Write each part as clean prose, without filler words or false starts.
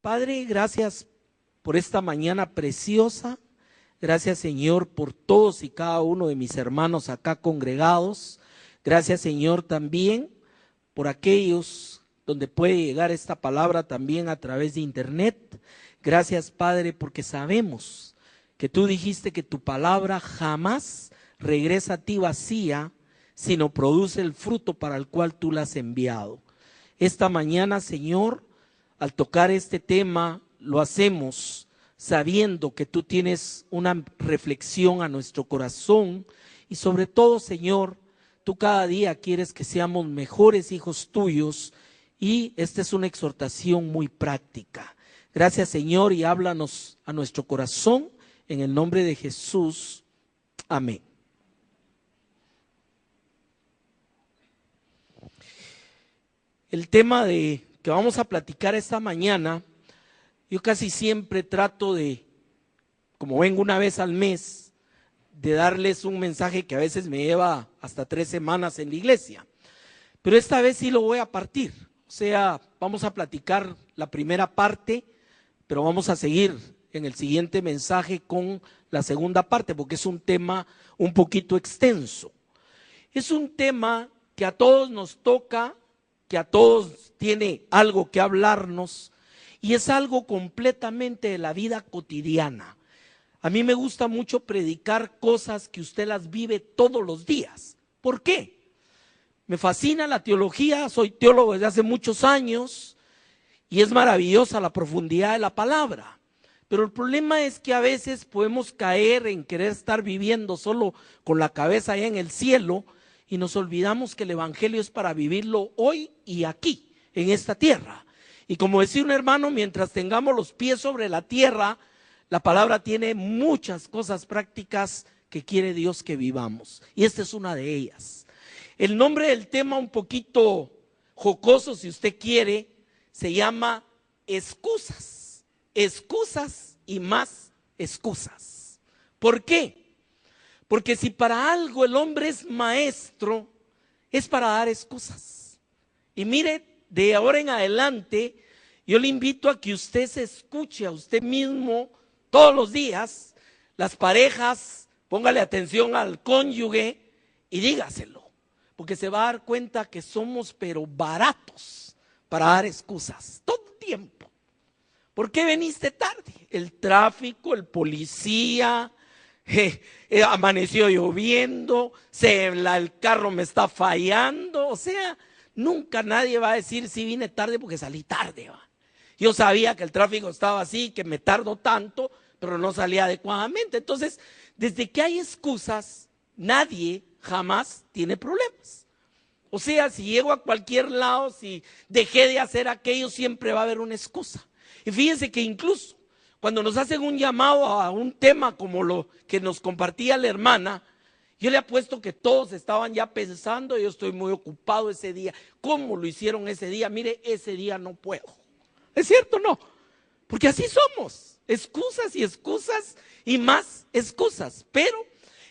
Padre, gracias por esta mañana preciosa. Gracias, Señor, por todos y cada uno de mis hermanos acá congregados. Gracias, Señor, también por aquellos donde puede llegar esta palabra también a través de internet. Gracias, Padre, porque sabemos que tú dijiste que tu palabra jamás regresa a ti vacía, sino produce el fruto para el cual tú la has enviado. Esta mañana, Señor, al tocar este tema, lo hacemos sabiendo que tú tienes una reflexión a nuestro corazón y sobre todo, Señor, tú cada día quieres que seamos mejores hijos tuyos y esta es una exhortación muy práctica. Gracias, Señor, y háblanos a nuestro corazón en el nombre de Jesús. Amén. El tema que vamos a platicar esta mañana, yo casi siempre trato de, como vengo una vez al mes, de darles un mensaje que a veces me lleva hasta 3 semanas en la iglesia. Pero esta vez sí lo voy a partir. O sea, vamos a platicar la primera parte, pero vamos a seguir en el siguiente mensaje con la segunda parte, porque es un tema un poquito extenso. Es un tema que a todos nos toca, que a todos tiene algo que hablarnos y es algo completamente de la vida cotidiana. A mí me gusta mucho predicar cosas que usted las vive todos los días. ¿Por qué? Me fascina la teología, soy teólogo desde hace muchos años y es maravillosa la profundidad de la palabra. Pero el problema es que a veces podemos caer en querer estar viviendo solo con la cabeza allá en el cielo y nos olvidamos que el evangelio es para vivirlo hoy y aquí, en esta tierra. Y como decía un hermano, mientras tengamos los pies sobre la tierra, la palabra tiene muchas cosas prácticas que quiere Dios que vivamos. Y esta es una de ellas. El nombre del tema, un poquito jocoso si usted quiere, se llama excusas. Excusas y más excusas. ¿Por qué? Porque si para algo el hombre es maestro, es para dar excusas. Y mire, de ahora en adelante, yo le invito a que usted se escuche a usted mismo todos los días. Las parejas, póngale atención al cónyuge y dígaselo. Porque se va a dar cuenta que somos pero baratos para dar excusas, todo el tiempo. ¿Por qué veniste tarde? El tráfico, el policía, amaneció lloviendo, el carro me está fallando, o sea, nunca nadie va a decir si vine tarde porque salí tarde. ¿Va? Yo sabía que el tráfico estaba así, que me tardo tanto, pero no salía adecuadamente. Entonces, desde que hay excusas, nadie jamás tiene problemas. O sea, si llego a cualquier lado, si dejé de hacer aquello, siempre va a haber una excusa. Y fíjense que incluso cuando nos hacen un llamado a un tema como lo que nos compartía la hermana, yo le apuesto que todos estaban ya pensando, yo estoy muy ocupado ese día. ¿Cómo lo hicieron ese día? Mire, ese día no puedo. ¿Es cierto o no? Porque así somos, excusas y más excusas. Pero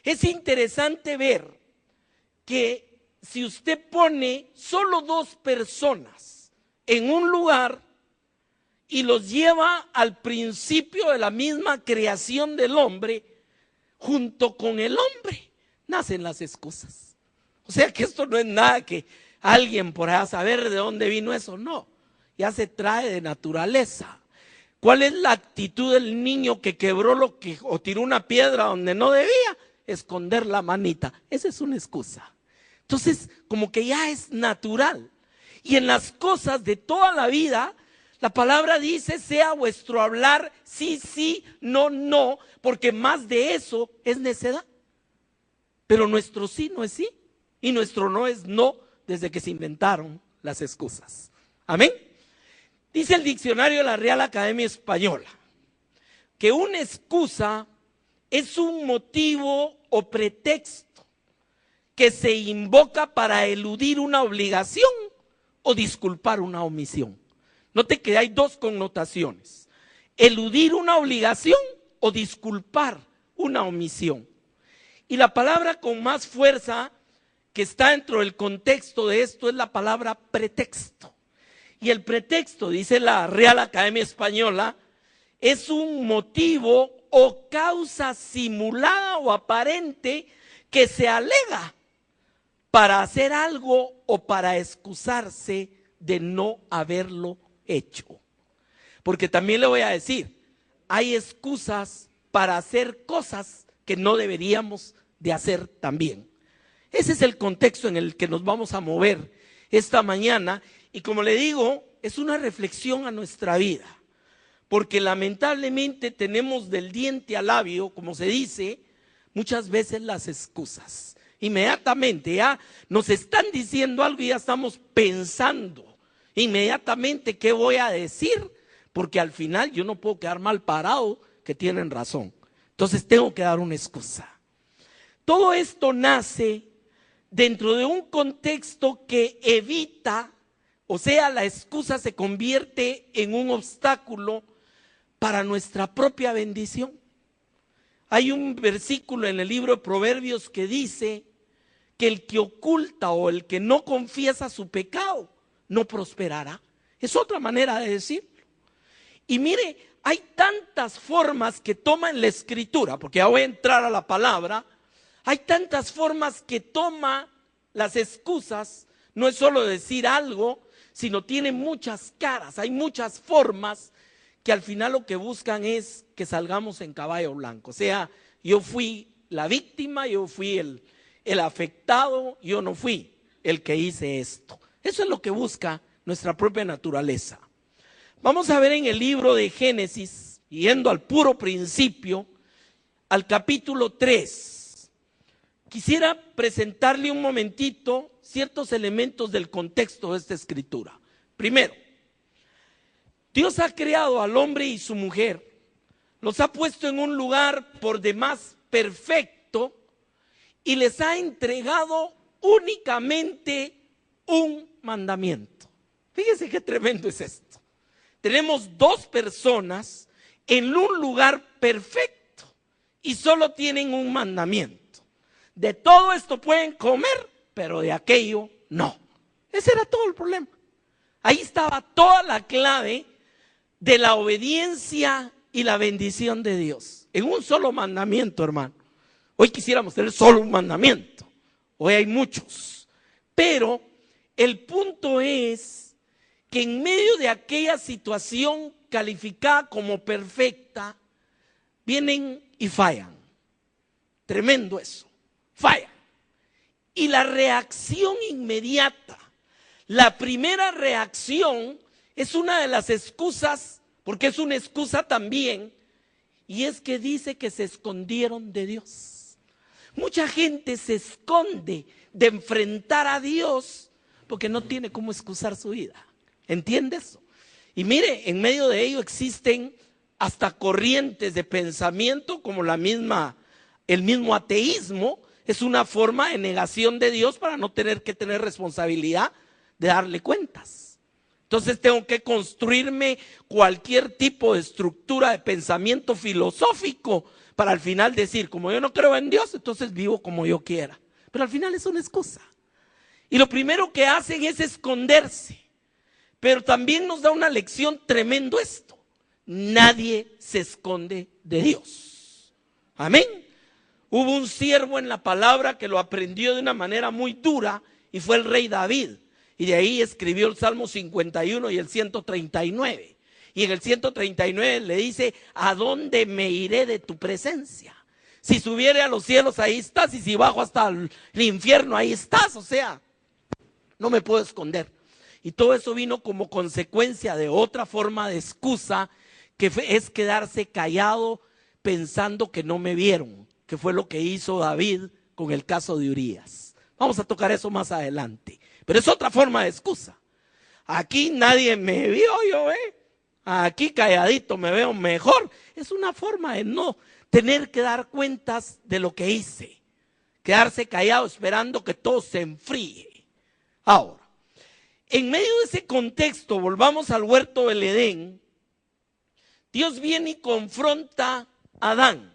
es interesante ver que si usted pone solo 2 personas en un lugar y los lleva al principio de la misma creación del hombre, junto con el hombre nacen las excusas. O sea que esto no es nada que alguien por allá saber de dónde vino eso, no, ya se trae de naturaleza. ¿Cuál es la actitud del niño que quebró o tiró una piedra donde no debía? Esconder la manita. Esa es una excusa. Entonces, como que ya es natural. Y en las cosas de toda la vida, la palabra dice, sea vuestro hablar sí, sí, no, no, porque más de eso es necedad. Pero nuestro sí no es sí y nuestro no es no desde que se inventaron las excusas. Amén. Dice el diccionario de la Real Academia Española que una excusa es un motivo o pretexto que se invoca para eludir una obligación o disculpar una omisión. Note que hay 2 connotaciones: eludir una obligación o disculpar una omisión. Y la palabra con más fuerza que está dentro del contexto de esto es la palabra pretexto. Y el pretexto, dice la Real Academia Española, es un motivo o causa simulada o aparente que se alega para hacer algo o para excusarse de no haberlo hecho. Porque también le voy a decir, hay excusas para hacer cosas que no deberíamos de hacer también. Ese es el contexto en el que nos vamos a mover esta mañana, y como le digo, es una reflexión a nuestra vida, porque lamentablemente tenemos del diente al labio, como se dice, muchas veces las excusas. Inmediatamente ya nos están diciendo algo y ya estamos pensando inmediatamente qué voy a decir, porque al final yo no puedo quedar mal parado que tienen razón. Entonces tengo que dar una excusa. Todo esto nace dentro de un contexto que evita, o sea, la excusa se convierte en un obstáculo para nuestra propia bendición. Hay un versículo en el libro de Proverbios que dice que el que oculta o el que no confiesa su pecado no prosperará. Es otra manera de decirlo. Y mire, hay tantas formas que toma en la Escritura, porque ya voy a entrar a la palabra. Hay tantas formas que toma las excusas, no es solo decir algo, sino tiene muchas caras, hay muchas formas que al final lo que buscan es que salgamos en caballo blanco. O sea, yo fui la víctima, yo fui el afectado, yo no fui el que hice esto. Eso es lo que busca nuestra propia naturaleza. Vamos a ver en el libro de Génesis, yendo al puro principio, al capítulo 3. Quisiera presentarle un momentito ciertos elementos del contexto de esta escritura. Primero, Dios ha creado al hombre y su mujer, los ha puesto en un lugar por demás perfecto y les ha entregado únicamente un mandamiento. Fíjense qué tremendo es esto. Tenemos dos personas en un lugar perfecto y solo tienen un mandamiento. De todo esto pueden comer, pero de aquello no. Ese era todo el problema. Ahí estaba toda la clave de la obediencia y la bendición de Dios. En un solo mandamiento, hermano. Hoy quisiéramos tener solo un mandamiento. Hoy hay muchos. Pero el punto es que en medio de aquella situación calificada como perfecta, vienen y fallan. Tremendo eso. Falla. Y la reacción inmediata, la primera reacción es una de las excusas, porque es una excusa también, y es que dice que se escondieron de Dios. Mucha gente se esconde de enfrentar a Dios porque no tiene cómo excusar su vida. ¿Entiende eso? Y mire, en medio de ello existen hasta corrientes de pensamiento como el mismo ateísmo. Es una forma de negación de Dios para no tener que tener responsabilidad de darle cuentas. Entonces tengo que construirme cualquier tipo de estructura de pensamiento filosófico para al final decir, como yo no creo en Dios, entonces vivo como yo quiera. Pero al final es una excusa. Y lo primero que hacen es esconderse. Pero también nos da una lección tremendo esto. Nadie se esconde de Dios. Amén. Hubo un siervo en la palabra que lo aprendió de una manera muy dura y fue el rey David. Y de ahí escribió el Salmo 51 y el 139. Y en el 139 le dice, ¿a dónde me iré de tu presencia? Si subiere a los cielos, ahí estás. Y si bajo hasta el infierno, ahí estás. O sea, no me puedo esconder. Y todo eso vino como consecuencia de otra forma de excusa, que es quedarse callado pensando que no me vieron. Que fue lo que hizo David con el caso de Urías. Vamos a tocar eso más adelante. Pero es otra forma de excusa. Aquí nadie me vio, aquí calladito me veo mejor. Es una forma de no tener que dar cuentas de lo que hice. Quedarse callado esperando que todo se enfríe. Ahora, en medio de ese contexto, volvamos al huerto del Edén. Dios viene y confronta a Adán.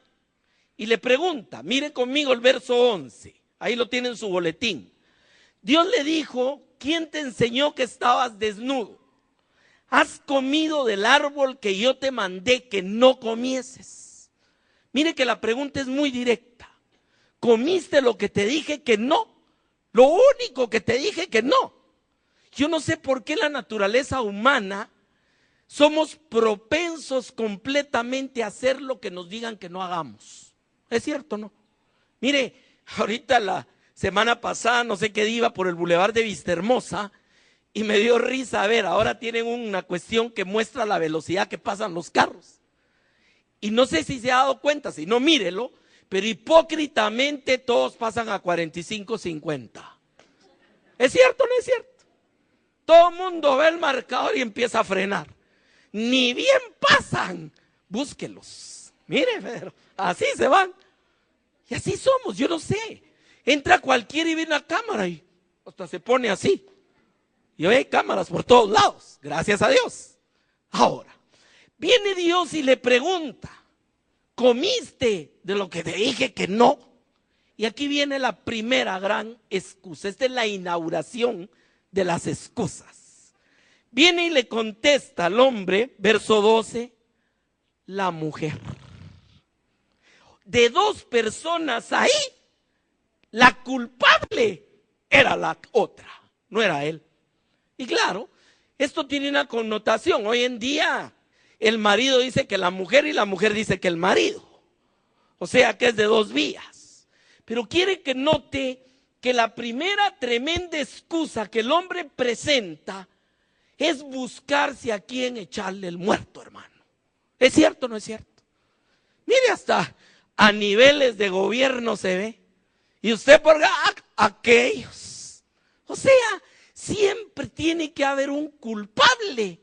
Y le pregunta, mire conmigo el verso 11, ahí lo tiene en su boletín. Dios le dijo, ¿quién te enseñó que estabas desnudo? has comido del árbol que yo te mandé que no comieses. Mire que la pregunta es muy directa. ¿Comiste lo que te dije que no? Lo único que te dije que no. Yo no sé por qué la naturaleza humana somos propensos completamente a hacer lo que nos digan que no hagamos. ¿Es cierto o no? Mire, ahorita la semana pasada, no sé qué día, iba por el Boulevard de Vistahermosa y me dio risa. A ver, ahora tienen una cuestión que muestra la velocidad que pasan los carros. Y no sé si se ha dado cuenta, si no, mírelo, pero hipócritamente todos pasan a 45, 50. ¿Es cierto o no es cierto? Todo el mundo ve el marcador y empieza a frenar. Ni bien pasan, búsquelos. Mire, Pedro, así se van. Y así somos, yo no sé. Entra cualquiera y ve una cámara y hasta se pone así. Y hay cámaras por todos lados, gracias a Dios. Ahora, viene Dios y le pregunta, ¿comiste de lo que te dije que no? Y aquí viene la primera gran excusa. Esta es la inauguración de las excusas. Viene y le contesta al hombre, verso 12, la mujer. De dos personas ahí, la culpable era la otra, no era él. Y claro, esto tiene una connotación. Hoy en día el marido dice que la mujer y la mujer dice que el marido. O sea que es de dos vías. Pero quiere que note que la primera tremenda excusa que el hombre presenta es buscarse a quien echarle el muerto, hermano. ¿Es cierto o no es cierto? Mire, hasta a niveles de gobierno se ve. Y usted por aquellos. O sea, siempre tiene que haber un culpable.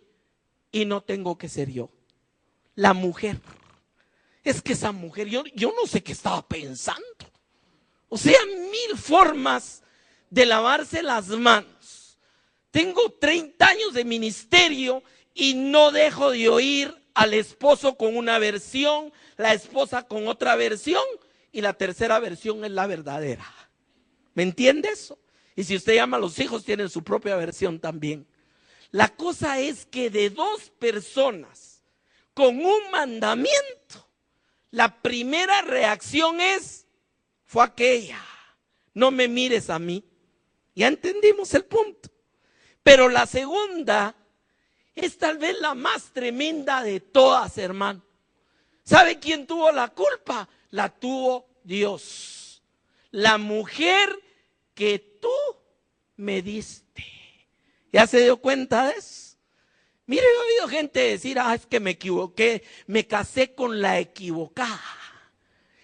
Y no tengo que ser yo. La mujer. Es que esa mujer, yo no sé qué estaba pensando. O sea, 1000 formas de lavarse las manos. Tengo 30 años de ministerio y no dejo de oír al esposo con una versión, la esposa con otra versión y la tercera versión es la verdadera. ¿Me entiende eso? Y si usted llama a los hijos, tienen su propia versión también. La cosa es que de dos personas con un mandamiento, la primera reacción fue aquella, no me mires a mí. Ya entendimos el punto. Pero la segunda es tal vez la más tremenda de todas, hermano. ¿Sabe quién tuvo la culpa? La tuvo Dios. La mujer que tú me diste. ¿Ya se dio cuenta de eso? Mire, he oído gente decir, es que me equivoqué, me casé con la equivocada.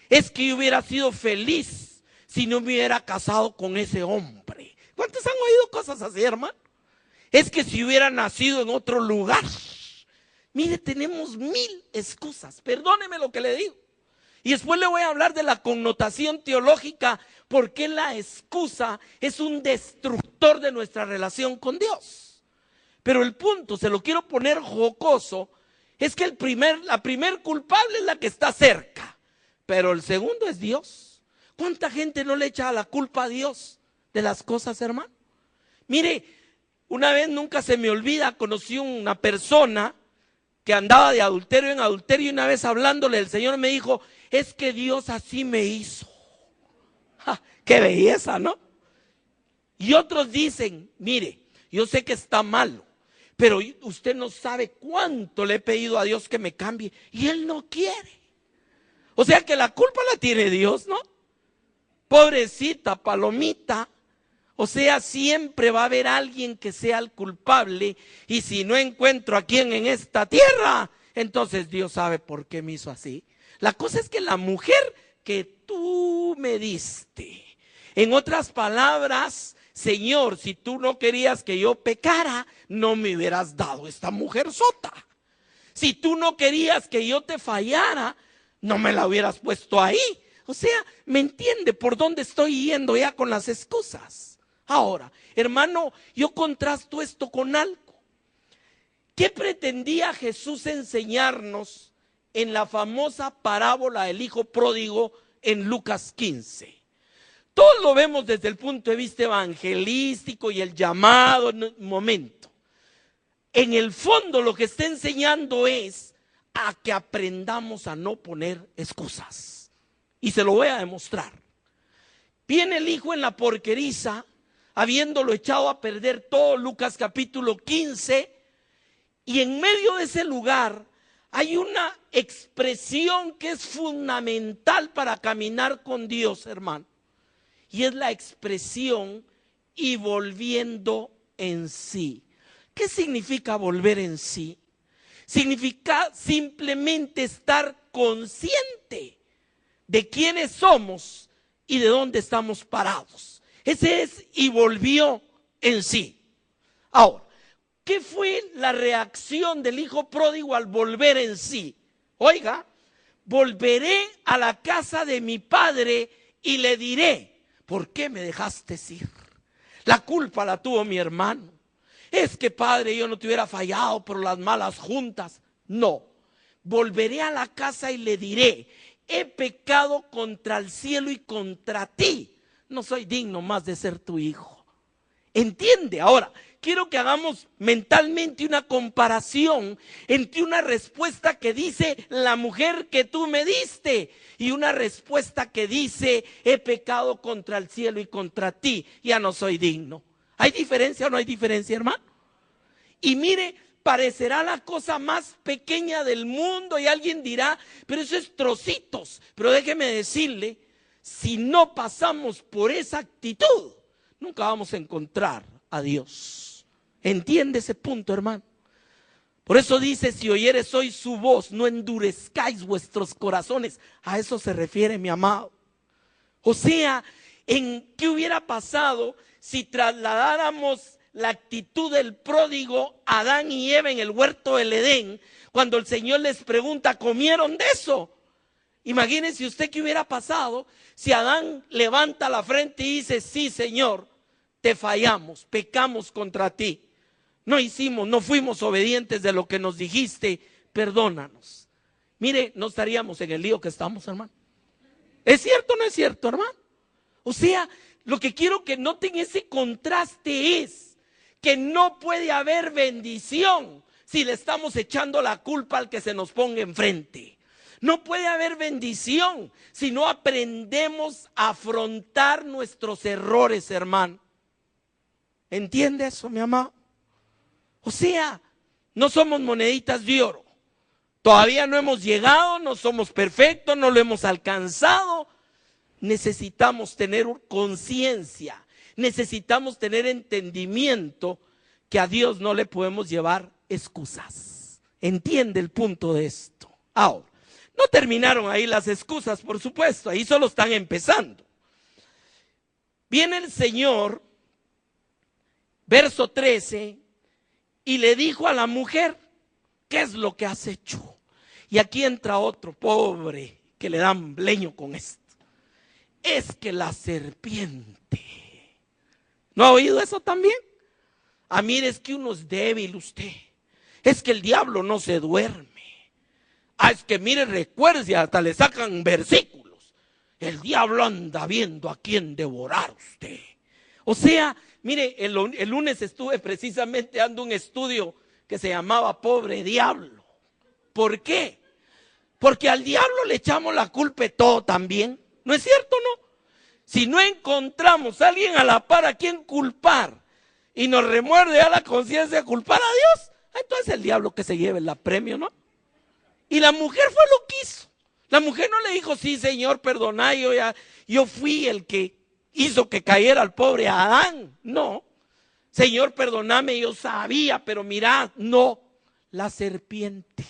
Es que yo hubiera sido feliz si no me hubiera casado con ese hombre. ¿Cuántos han oído cosas así, hermano? Es que si hubiera nacido en otro lugar. Mire, tenemos 1000 excusas. Perdóneme lo que le digo. Y después le voy a hablar de la connotación teológica, porque la excusa es un destructor de nuestra relación con Dios. Pero el punto, se lo quiero poner jocoso, es que la primer culpable es la que está cerca, pero el segundo es Dios. ¿Cuánta gente no le echa la culpa a Dios de las cosas, hermano? Mire, una vez nunca se me olvida, conocí una persona que andaba de adulterio en adulterio y una vez hablándole el Señor me dijo, es que Dios así me hizo. ¡Ja! ¡Qué belleza!, ¿no? Y otros dicen, mire, yo sé que está malo, pero usted no sabe cuánto le he pedido a Dios que me cambie y Él no quiere. O sea que la culpa la tiene Dios, ¿no? Pobrecita palomita. O sea, siempre va a haber alguien que sea el culpable y si no encuentro a quien en esta tierra, entonces Dios sabe por qué me hizo así. La cosa es que la mujer que tú me diste, en otras palabras, Señor, si tú no querías que yo pecara, no me hubieras dado esta mujer sota. Si tú no querías que yo te fallara, no me la hubieras puesto ahí. O sea, ¿me entiende por dónde estoy yendo ya con las excusas? Ahora, hermano, yo contrasto esto con algo. ¿Qué pretendía Jesús enseñarnos en la famosa parábola del hijo pródigo en Lucas 15? Todos lo vemos desde el punto de vista evangelístico y el llamado en un momento. en el fondo lo que está enseñando es a que aprendamos a no poner excusas. Y se lo voy a demostrar. Viene el hijo en la porqueriza, habiéndolo echado a perder todo, Lucas capítulo 15, y en medio de ese lugar hay una expresión que es fundamental para caminar con Dios, hermano. Y es la expresión "y volviendo en sí". ¿Qué significa volver en sí? Significa simplemente estar consciente de quiénes somos y de dónde estamos parados. Ese es "y volvió en sí". Ahora, ¿qué fue la reacción del hijo pródigo al volver en sí? Oiga, volveré a la casa de mi padre y le diré: ¿por qué me dejaste ir? La culpa la tuvo mi hermano. Es que, padre, yo no te hubiera fallado por las malas juntas. No, volveré a la casa y le diré: he pecado contra el cielo y contra ti. No soy digno más de ser tu hijo. ¿Entiende? Ahora, quiero que hagamos mentalmente una comparación entre una respuesta que dice la mujer que tú me diste y una respuesta que dice: he pecado contra el cielo y contra ti, ya no soy digno. ¿Hay diferencia o no hay diferencia, hermano? Y mire, parecerá la cosa más pequeña del mundo y alguien dirá: pero eso es trocitos. Pero déjeme decirle, si no pasamos por esa actitud, nunca vamos a encontrar a Dios. ¿Entiende ese punto, hermano? Por eso dice: si oyeres hoy su voz, no endurezcáis vuestros corazones. A eso se refiere, mi amado. O sea, ¿en qué hubiera pasado si trasladáramos la actitud del pródigo a Adán y Eva en el huerto del Edén, cuando el Señor les pregunta: ¿comieron de eso? Imagínense usted qué hubiera pasado si Adán levanta la frente y dice: sí, Señor, te fallamos, pecamos contra ti, no fuimos obedientes de lo que nos dijiste, perdónanos. Mire, no estaríamos en el lío que estamos, hermano. ¿Es cierto o no es cierto, hermano? O sea, lo que quiero que noten ese contraste es que no puede haber bendición si le estamos echando la culpa al que se nos ponga enfrente. No puede haber bendición si no aprendemos a afrontar nuestros errores, hermano. ¿Entiende eso, mi amado? O sea, no somos moneditas de oro. Todavía no hemos llegado, no somos perfectos, no lo hemos alcanzado. Necesitamos tener conciencia, necesitamos tener entendimiento que a Dios no le podemos llevar excusas. ¿Entiende el punto de esto? Ahora, no terminaron ahí las excusas, por supuesto, ahí solo están empezando. Viene el Señor, verso 13, y le dijo a la mujer: ¿qué es lo que has hecho? Y aquí entra otro pobre que le dan leño con esto. Es que la serpiente. ¿No ha oído eso también? Ah, mire, es que uno es débil usted. Es que el diablo no se duerme. Ah, es que mire, recuerde, hasta le sacan versículos. El diablo anda viendo a quién devorar usted. O sea, mire, el lunes estuve precisamente dando un estudio que se llamaba Pobre Diablo. ¿Por qué? Porque al diablo le echamos la culpa de todo también. ¿No es cierto, no? Si no encontramos a alguien a la par a quien culpar y nos remuerde a la conciencia culpar a Dios, entonces el diablo que se lleve el premio, ¿no? Y la mujer fue lo que hizo. La mujer no le dijo: sí, Señor, perdona, yo fui el que hizo que cayera al pobre Adán. No. Señor, perdóname, yo sabía, pero mirad, no. La serpiente.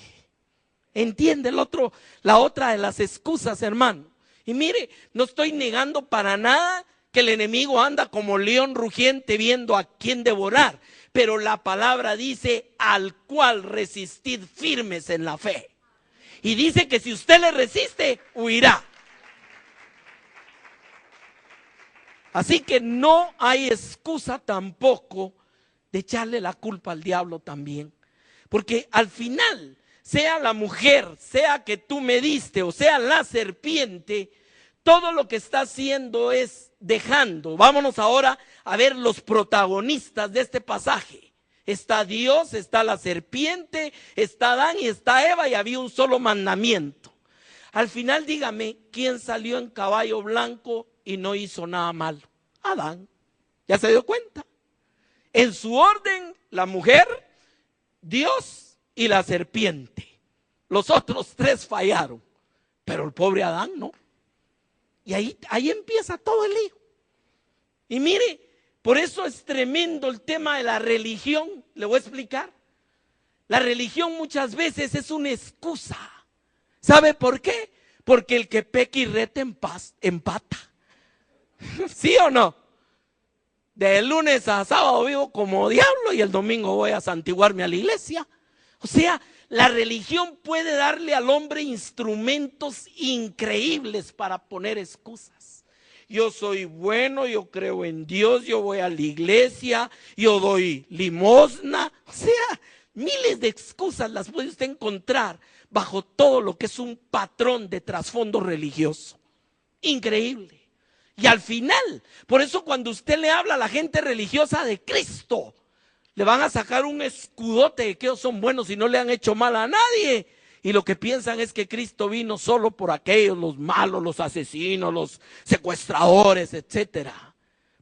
¿Entiende la otra de las excusas, hermano? Y mire, no estoy negando para nada que el enemigo anda como león rugiente viendo a quién devorar. Pero la palabra dice: al cual resistid firmes en la fe. Y dice que si usted le resiste, huirá. Así que no hay excusa tampoco de echarle la culpa al diablo también. Porque al final, sea la mujer, sea que tú me diste o sea la serpiente, todo lo que está haciendo es dejando. Vámonos ahora a ver los protagonistas de este pasaje. Está Dios, está la serpiente, está Adán y está Eva, y había un solo mandamiento. Al final dígame, ¿quién salió en caballo blanco y no hizo nada malo? Adán. ¿Ya se dio cuenta? En su orden, la mujer, Dios y la serpiente. Los otros tres fallaron, pero el pobre Adán no. Y ahí empieza todo el lío. Y mire, por eso es tremendo el tema de la religión. Le voy a explicar. La religión muchas veces es una excusa. ¿Sabe por qué? Porque el que peca y reta empata. ¿Sí o no? De lunes a sábado vivo como diablo y el domingo voy a santiguarme a la iglesia. O sea, la religión puede darle al hombre instrumentos increíbles para poner excusas. Yo soy bueno, yo creo en Dios, yo voy a la iglesia, yo doy limosna. O sea, miles de excusas las puede usted encontrar bajo todo lo que es un patrón de trasfondo religioso. Increíble. Y al final, por eso cuando usted le habla a la gente religiosa de Cristo, le van a sacar un escudote de que ellos son buenos y no le han hecho mal a nadie. Y lo que piensan es que Cristo vino solo por aquellos, los malos, los asesinos, los secuestradores, etcétera.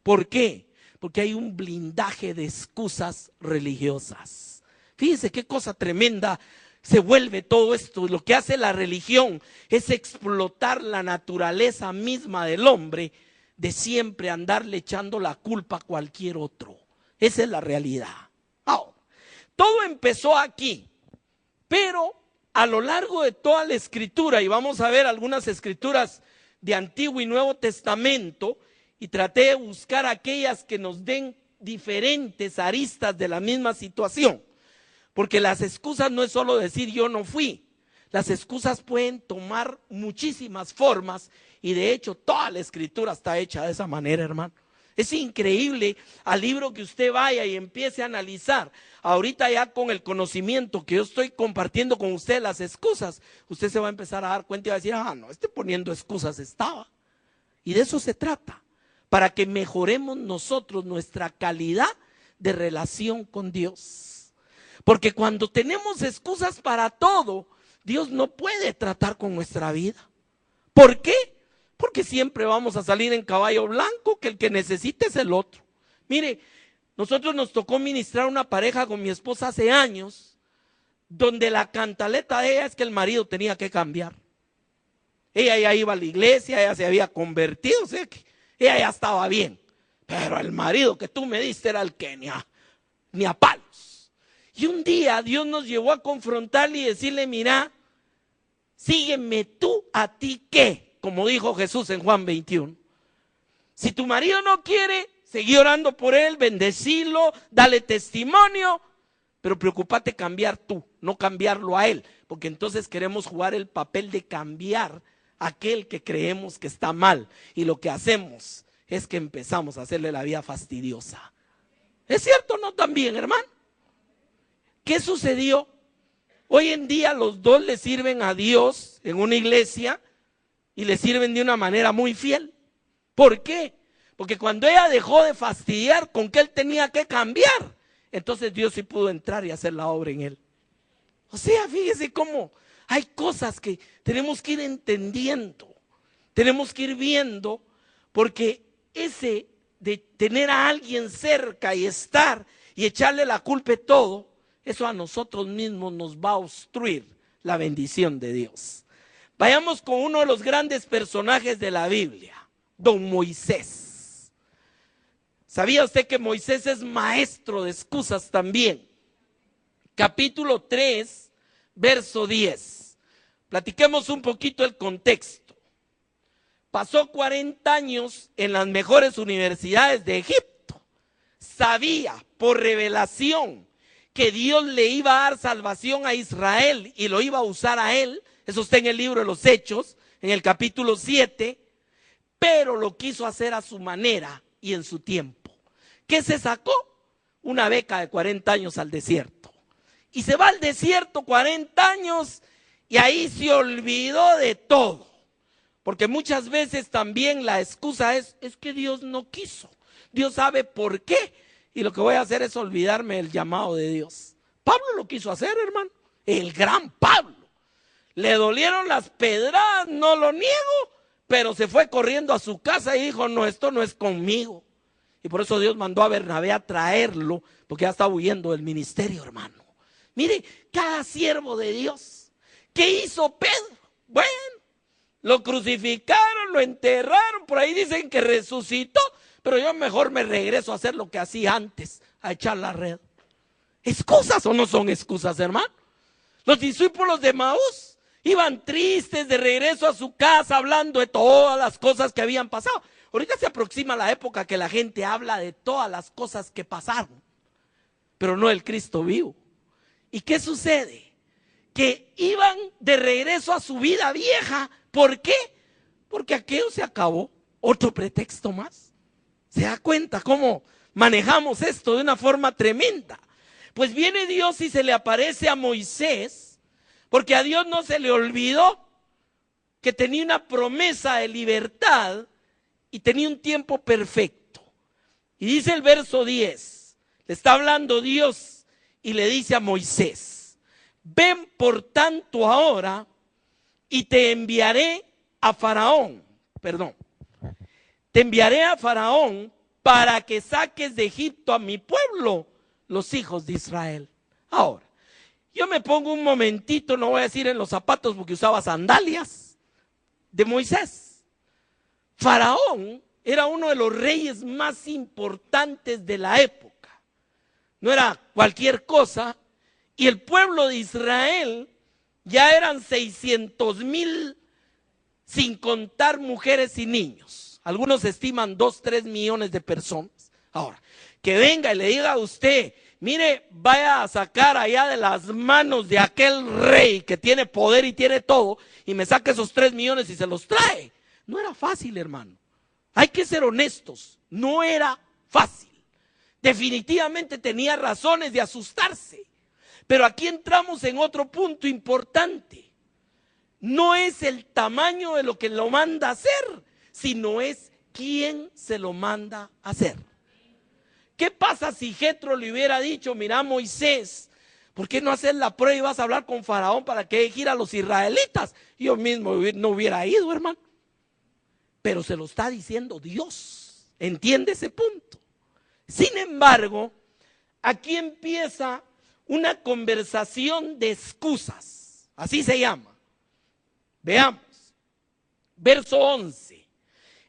¿Por qué? Porque hay un blindaje de excusas religiosas. Fíjense qué cosa tremenda se vuelve todo esto. Lo que hace la religión es explotar la naturaleza misma del hombre, de siempre andarle echando la culpa a cualquier otro. Esa es la realidad. Ahora, todo empezó aquí, pero a lo largo de toda la escritura, y vamos a ver algunas escrituras de Antiguo y Nuevo Testamento, y traté de buscar aquellas que nos den diferentes aristas de la misma situación, porque las excusas no es solo decir yo no fui. Las excusas pueden tomar muchísimas formas, y de hecho toda la escritura está hecha de esa manera, hermano. Es increíble al libro que usted vaya y empiece a analizar. Ahorita ya con el conocimiento que yo estoy compartiendo con usted, las excusas, usted se va a empezar a dar cuenta y va a decir, no, poniendo excusas estaba. Y de eso se trata, para que mejoremos nosotros nuestra calidad de relación con Dios. Porque cuando tenemos excusas para todo, Dios no puede tratar con nuestra vida. ¿Por qué? Porque siempre vamos a salir en caballo blanco, que el que necesite es el otro. Mire, nosotros nos tocó ministrar una pareja con mi esposa hace años, donde la cantaleta de ella es que el marido tenía que cambiar. Ella ya iba a la iglesia, ella se había convertido, o sea que ella ya estaba bien. Pero el marido que tú me diste era el que ni a palos. Y un día Dios nos llevó a confrontarle y decirle, mira, sígueme tú, ¿a ti qué? Como dijo Jesús en Juan 21. Si tu marido no quiere, seguí orando por él, bendecilo, dale testimonio, pero preocúpate cambiar tú, no cambiarlo a él, porque entonces queremos jugar el papel de cambiar a aquel que creemos que está mal, y lo que hacemos es que empezamos a hacerle la vida fastidiosa. ¿Es cierto o no también, hermano? ¿Qué sucedió? Hoy en día los dos le sirven a Dios en una iglesia y le sirven de una manera muy fiel. ¿Por qué? Porque cuando ella dejó de fastidiar con que él tenía que cambiar, entonces Dios sí pudo entrar y hacer la obra en él. O sea, fíjese cómo hay cosas que tenemos que ir entendiendo, tenemos que ir viendo, porque ese de tener a alguien cerca y estar y echarle la culpa de todo, eso a nosotros mismos nos va a obstruir la bendición de Dios. Vayamos con uno de los grandes personajes de la Biblia, don Moisés. ¿Sabía usted que Moisés es maestro de excusas también? Capítulo 3, verso 10. Platiquemos un poquito el contexto. Pasó 40 años en las mejores universidades de Egipto. Sabía por revelación que Dios le iba a dar salvación a Israel y lo iba a usar a él. Eso está en el libro de los Hechos, en el capítulo 7, pero lo quiso hacer a su manera y en su tiempo. ¿Qué se sacó? Una beca de 40 años al desierto. Y se va al desierto 40 años y ahí se olvidó de todo. Porque muchas veces también la excusa es que Dios no quiso. Dios sabe por qué. y lo que voy a hacer es olvidarme del llamado de Dios. Pablo lo quiso hacer, hermano, el gran Pablo. Le dolieron las pedradas, no lo niego, pero se fue corriendo a su casa y dijo, no, esto no es conmigo. Y por eso Dios mandó a Bernabé a traerlo, porque ya estaba huyendo del ministerio, hermano. Mire, cada siervo de Dios. ¿Qué hizo Pedro? Bueno, lo crucificaron, lo enterraron, por ahí dicen que resucitó, pero yo mejor me regreso a hacer lo que hacía antes, a echar la red. ¿Excusas o no son excusas, hermano? Los discípulos de Maús iban tristes de regreso a su casa, hablando de todas las cosas que habían pasado. Ahorita se aproxima la época que la gente habla de todas las cosas que pasaron, pero no del Cristo vivo. ¿Y qué sucede? Que iban de regreso a su vida vieja. ¿Por qué? Porque aquello se acabó. Otro pretexto más. ¿Se da cuenta cómo manejamos esto de una forma tremenda? Pues viene Dios y se le aparece a Moisés, porque a Dios no se le olvidó que tenía una promesa de libertad y tenía un tiempo perfecto. Y dice el verso 10, le está hablando Dios y le dice a Moisés, ven por tanto ahora y te enviaré a Faraón, te enviaré a Faraón para que saques de Egipto a mi pueblo, los hijos de Israel. Ahora, yo me pongo un momentito, no voy a decir en los zapatos porque usaba sandalias, de Moisés. Faraón era uno de los reyes más importantes de la época. No era cualquier cosa. Y el pueblo de Israel ya eran 600,000 sin contar mujeres y niños. Algunos estiman 2-3 millones de personas. Ahora, que venga y le diga a usted, mire, vaya a sacar allá de las manos de aquel rey que tiene poder y tiene todo, y me saca esos 3 millones y se los trae. No era fácil, hermano. Hay que ser honestos, no era fácil. Definitivamente tenía razones de asustarse. Pero aquí entramos en otro punto importante. No es el tamaño de lo que lo manda a hacer, sino es quién se lo manda a hacer. ¿Qué pasa si Jetro le hubiera dicho, mira Moisés, ¿por qué no hacer la prueba y vas a hablar con Faraón para que deje ir a los israelitas? Yo mismo no hubiera ido, hermano. Pero se lo está diciendo Dios. ¿Entiende ese punto? Sin embargo, aquí empieza una conversación de excusas. Así se llama. Veamos. Verso 11.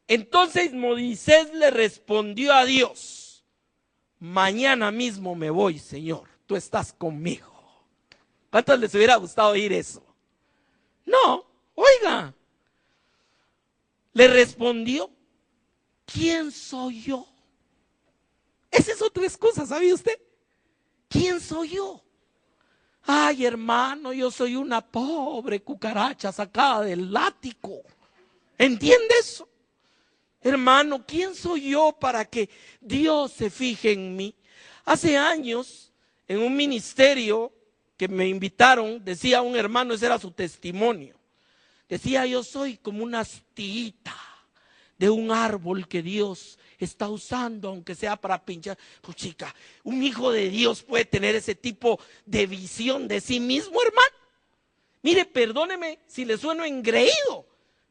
Entonces Moisés le respondió a Dios. Mañana mismo me voy, Señor, tú estás conmigo. ¿Cuántos les hubiera gustado oír eso? No, oiga. Le respondió, ¿quién soy yo? Esa es otra excusa, ¿sabe usted? ¿Quién soy yo? Ay, hermano, yo soy una pobre cucaracha sacada del ático. ¿Entiende eso? Hermano, ¿quién soy yo para que Dios se fije en mí? Hace años, en un ministerio que me invitaron, decía un hermano, ese era su testimonio. Decía, yo soy como una astillita de un árbol que Dios está usando, aunque sea para pinchar. Pues chica, un hijo de Dios puede tener ese tipo de visión de sí mismo, hermano. Mire, perdóneme si le sueno engreído,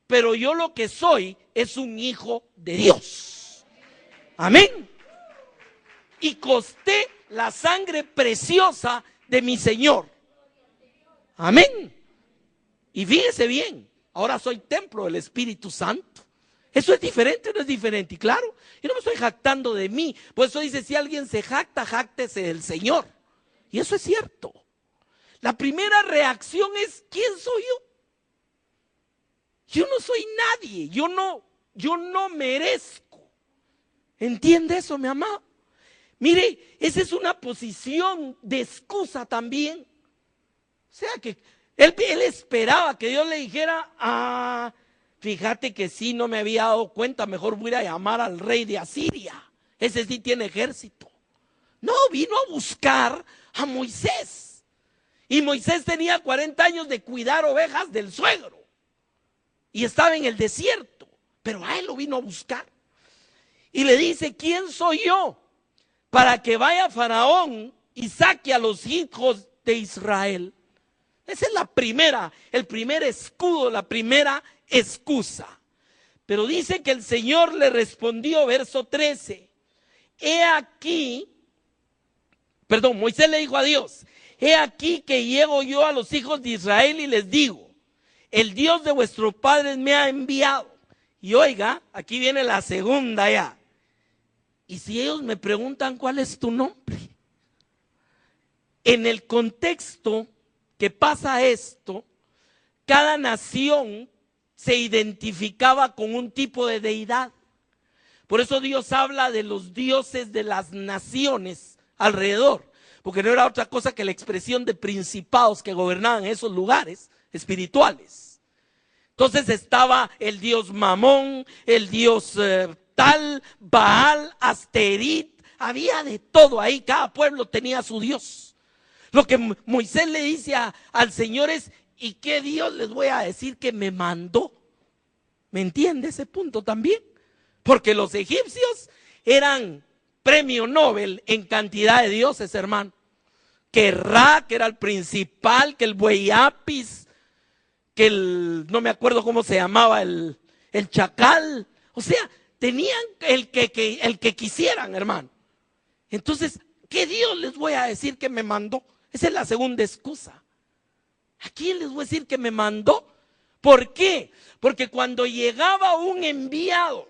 pero yo lo que soy es un hijo de Dios. Amén. Y costé la sangre preciosa de mi Señor. Amén. Y fíjese bien, ahora soy templo del Espíritu Santo. ¿Eso es diferente o no es diferente? Y claro, yo no me estoy jactando de mí. Por eso dice, si alguien se jacta, jáctese del Señor. Y eso es cierto. La primera reacción es, ¿quién soy yo? Yo no soy nadie, yo no merezco. ¿Entiende eso, mi amado? Mire, esa es una posición de excusa también. O sea que él esperaba que Dios le dijera, fíjate que sí, no me había dado cuenta, mejor voy a llamar al rey de Asiria. Ese sí tiene ejército. No, vino a buscar a Moisés. Y Moisés tenía 40 años de cuidar ovejas del suegro. Y estaba en el desierto, pero a él lo vino a buscar. Y le dice, ¿quién soy yo para que vaya Faraón y saque a los hijos de Israel. Esa es el primer escudo, la primera excusa. Pero dice que el Señor le respondió, verso 13, Moisés le dijo a Dios, he aquí que llego yo a los hijos de Israel y les digo, el Dios de vuestros padres me ha enviado. Y oiga, aquí viene la segunda ya. Y si ellos me preguntan cuál es tu nombre, en el contexto que pasa esto, cada nación se identificaba con un tipo de deidad. Por eso Dios habla de los dioses de las naciones alrededor, porque no era otra cosa que la expresión de principados que gobernaban esos lugares espirituales. Entonces estaba el dios Mamón, el dios tal, Baal, Asterit, había de todo ahí, cada pueblo tenía su dios. Lo que Moisés le dice al Señor es, ¿y qué Dios les voy a decir que me mandó? ¿Me entiende ese punto también? Porque los egipcios eran premio Nobel en cantidad de dioses, hermano. Que Ra, que era el principal, que el buey Apis, que no me acuerdo cómo se llamaba, el chacal. O sea, tenían el que quisieran, hermano. Entonces, ¿qué Dios les voy a decir que me mandó? Esa es la segunda excusa. ¿A quién les voy a decir que me mandó? ¿Por qué? Porque cuando llegaba un enviado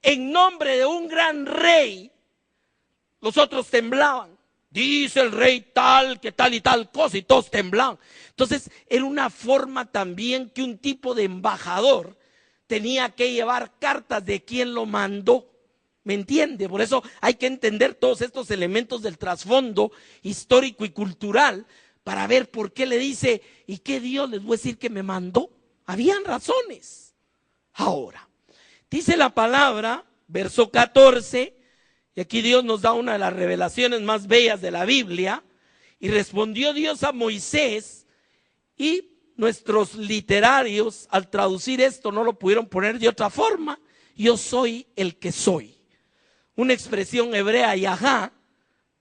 en nombre de un gran rey, los otros temblaban. Dice el rey tal, que tal y tal cosa, y todos temblaban. Entonces era una forma también que un tipo de embajador tenía que llevar cartas de quién lo mandó. ¿Me entiende? Por eso hay que entender todos estos elementos del trasfondo histórico y cultural para ver por qué le dice, ¿y qué Dios les voy a decir que me mandó? Habían razones. Ahora, dice la palabra, verso 14, y aquí Dios nos da una de las revelaciones más bellas de la Biblia, y respondió Dios a Moisés, y nuestros literarios al traducir esto no lo pudieron poner de otra forma, yo soy el que soy. Una expresión hebrea, yahá,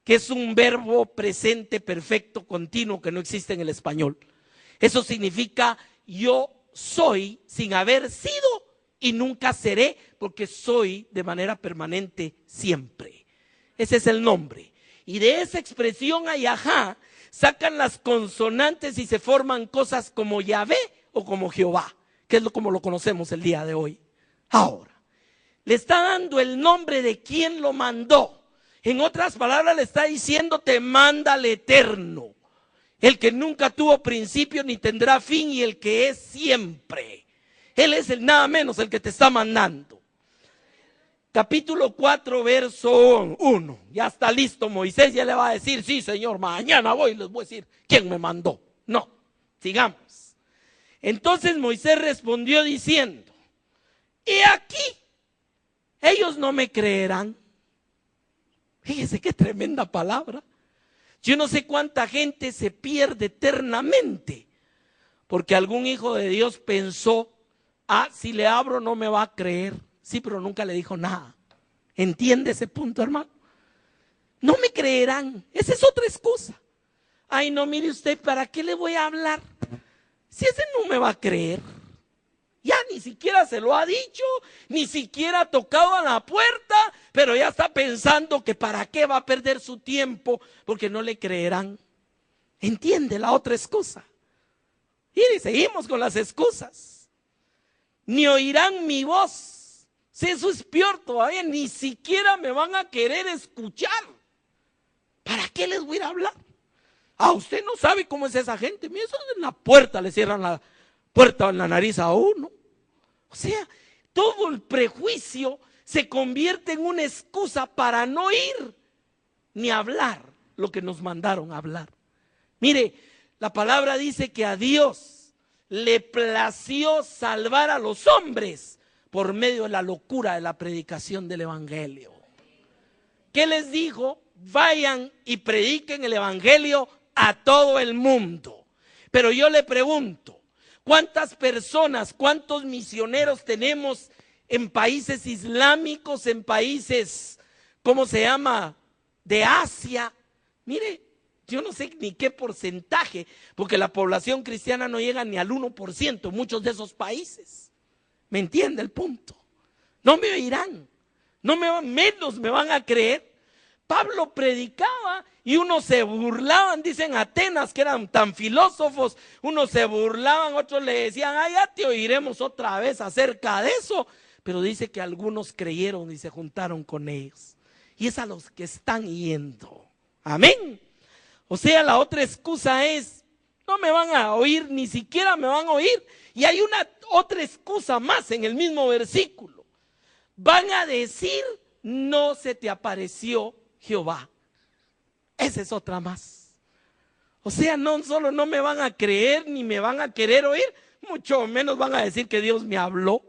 que es un verbo presente perfecto continuo que no existe en el español. Eso significa yo soy sin haber sido y nunca seré, porque soy de manera permanente siempre. Ese es el nombre. Y de esa expresión a yahá sacan las consonantes y se forman cosas como Yahvé o como Jehová, que es como lo conocemos el día de hoy. Ahora, le está dando el nombre de quien lo mandó. En otras palabras, le está diciendo, te manda el Eterno, el que nunca tuvo principio ni tendrá fin y el que es siempre. Él es el nada menos el que te está mandando. Capítulo 4, verso 1. Ya está listo Moisés, ya le va a decir, sí Señor, mañana voy y les voy a decir quién me mandó. No, sigamos. Entonces Moisés respondió diciendo, he aquí, ellos no me creerán. Fíjese qué tremenda palabra. Yo no sé cuánta gente se pierde eternamente porque algún hijo de Dios pensó, si le abro no me va a creer. Sí, pero nunca le dijo nada. ¿Entiende ese punto, hermano? No me creerán. Esa es otra excusa. Ay, no, mire usted, ¿para qué le voy a hablar? Si ese no me va a creer. Ya ni siquiera se lo ha dicho, ni siquiera ha tocado a la puerta, pero ya está pensando que para qué va a perder su tiempo, porque no le creerán. ¿Entiende la otra excusa? Y seguimos con las excusas. Ni oirán mi voz. Si eso es peor todavía, ni siquiera me van a querer escuchar. ¿Para qué les voy a ir a hablar? Usted no sabe cómo es esa gente. Mira, eso en la puerta le cierran la puerta en la nariz a uno. O sea, todo el prejuicio se convierte en una excusa para no ir ni hablar lo que nos mandaron a hablar. Mire, la palabra dice que a Dios le plació salvar a los hombres por medio de la locura de la predicación del evangelio. ¿Qué les dijo? Vayan y prediquen el evangelio a todo el mundo. Pero yo le pregunto, ¿cuántas personas, cuántos misioneros tenemos en países islámicos, en países, ¿cómo se llama? de Asia. Mire, yo no sé ni qué porcentaje, porque la población cristiana no llega ni al 1% en muchos de esos países. ¿Me entiende el punto? No me oirán, menos me van a creer. Pablo predicaba y unos se burlaban, dicen Atenas, que eran tan filósofos, unos se burlaban, otros le decían, ay, ya te oiremos otra vez acerca de eso. Pero dice que algunos creyeron y se juntaron con ellos. Y es a los que están yendo. Amén. O sea, la otra excusa es, no me van a oír, ni siquiera me van a oír. Y hay una otra excusa más en el mismo versículo. Van a decir, no se te apareció Jehová. Esa es otra más. O sea, no solo no me van a creer, ni me van a querer oír, mucho menos van a decir que Dios me habló.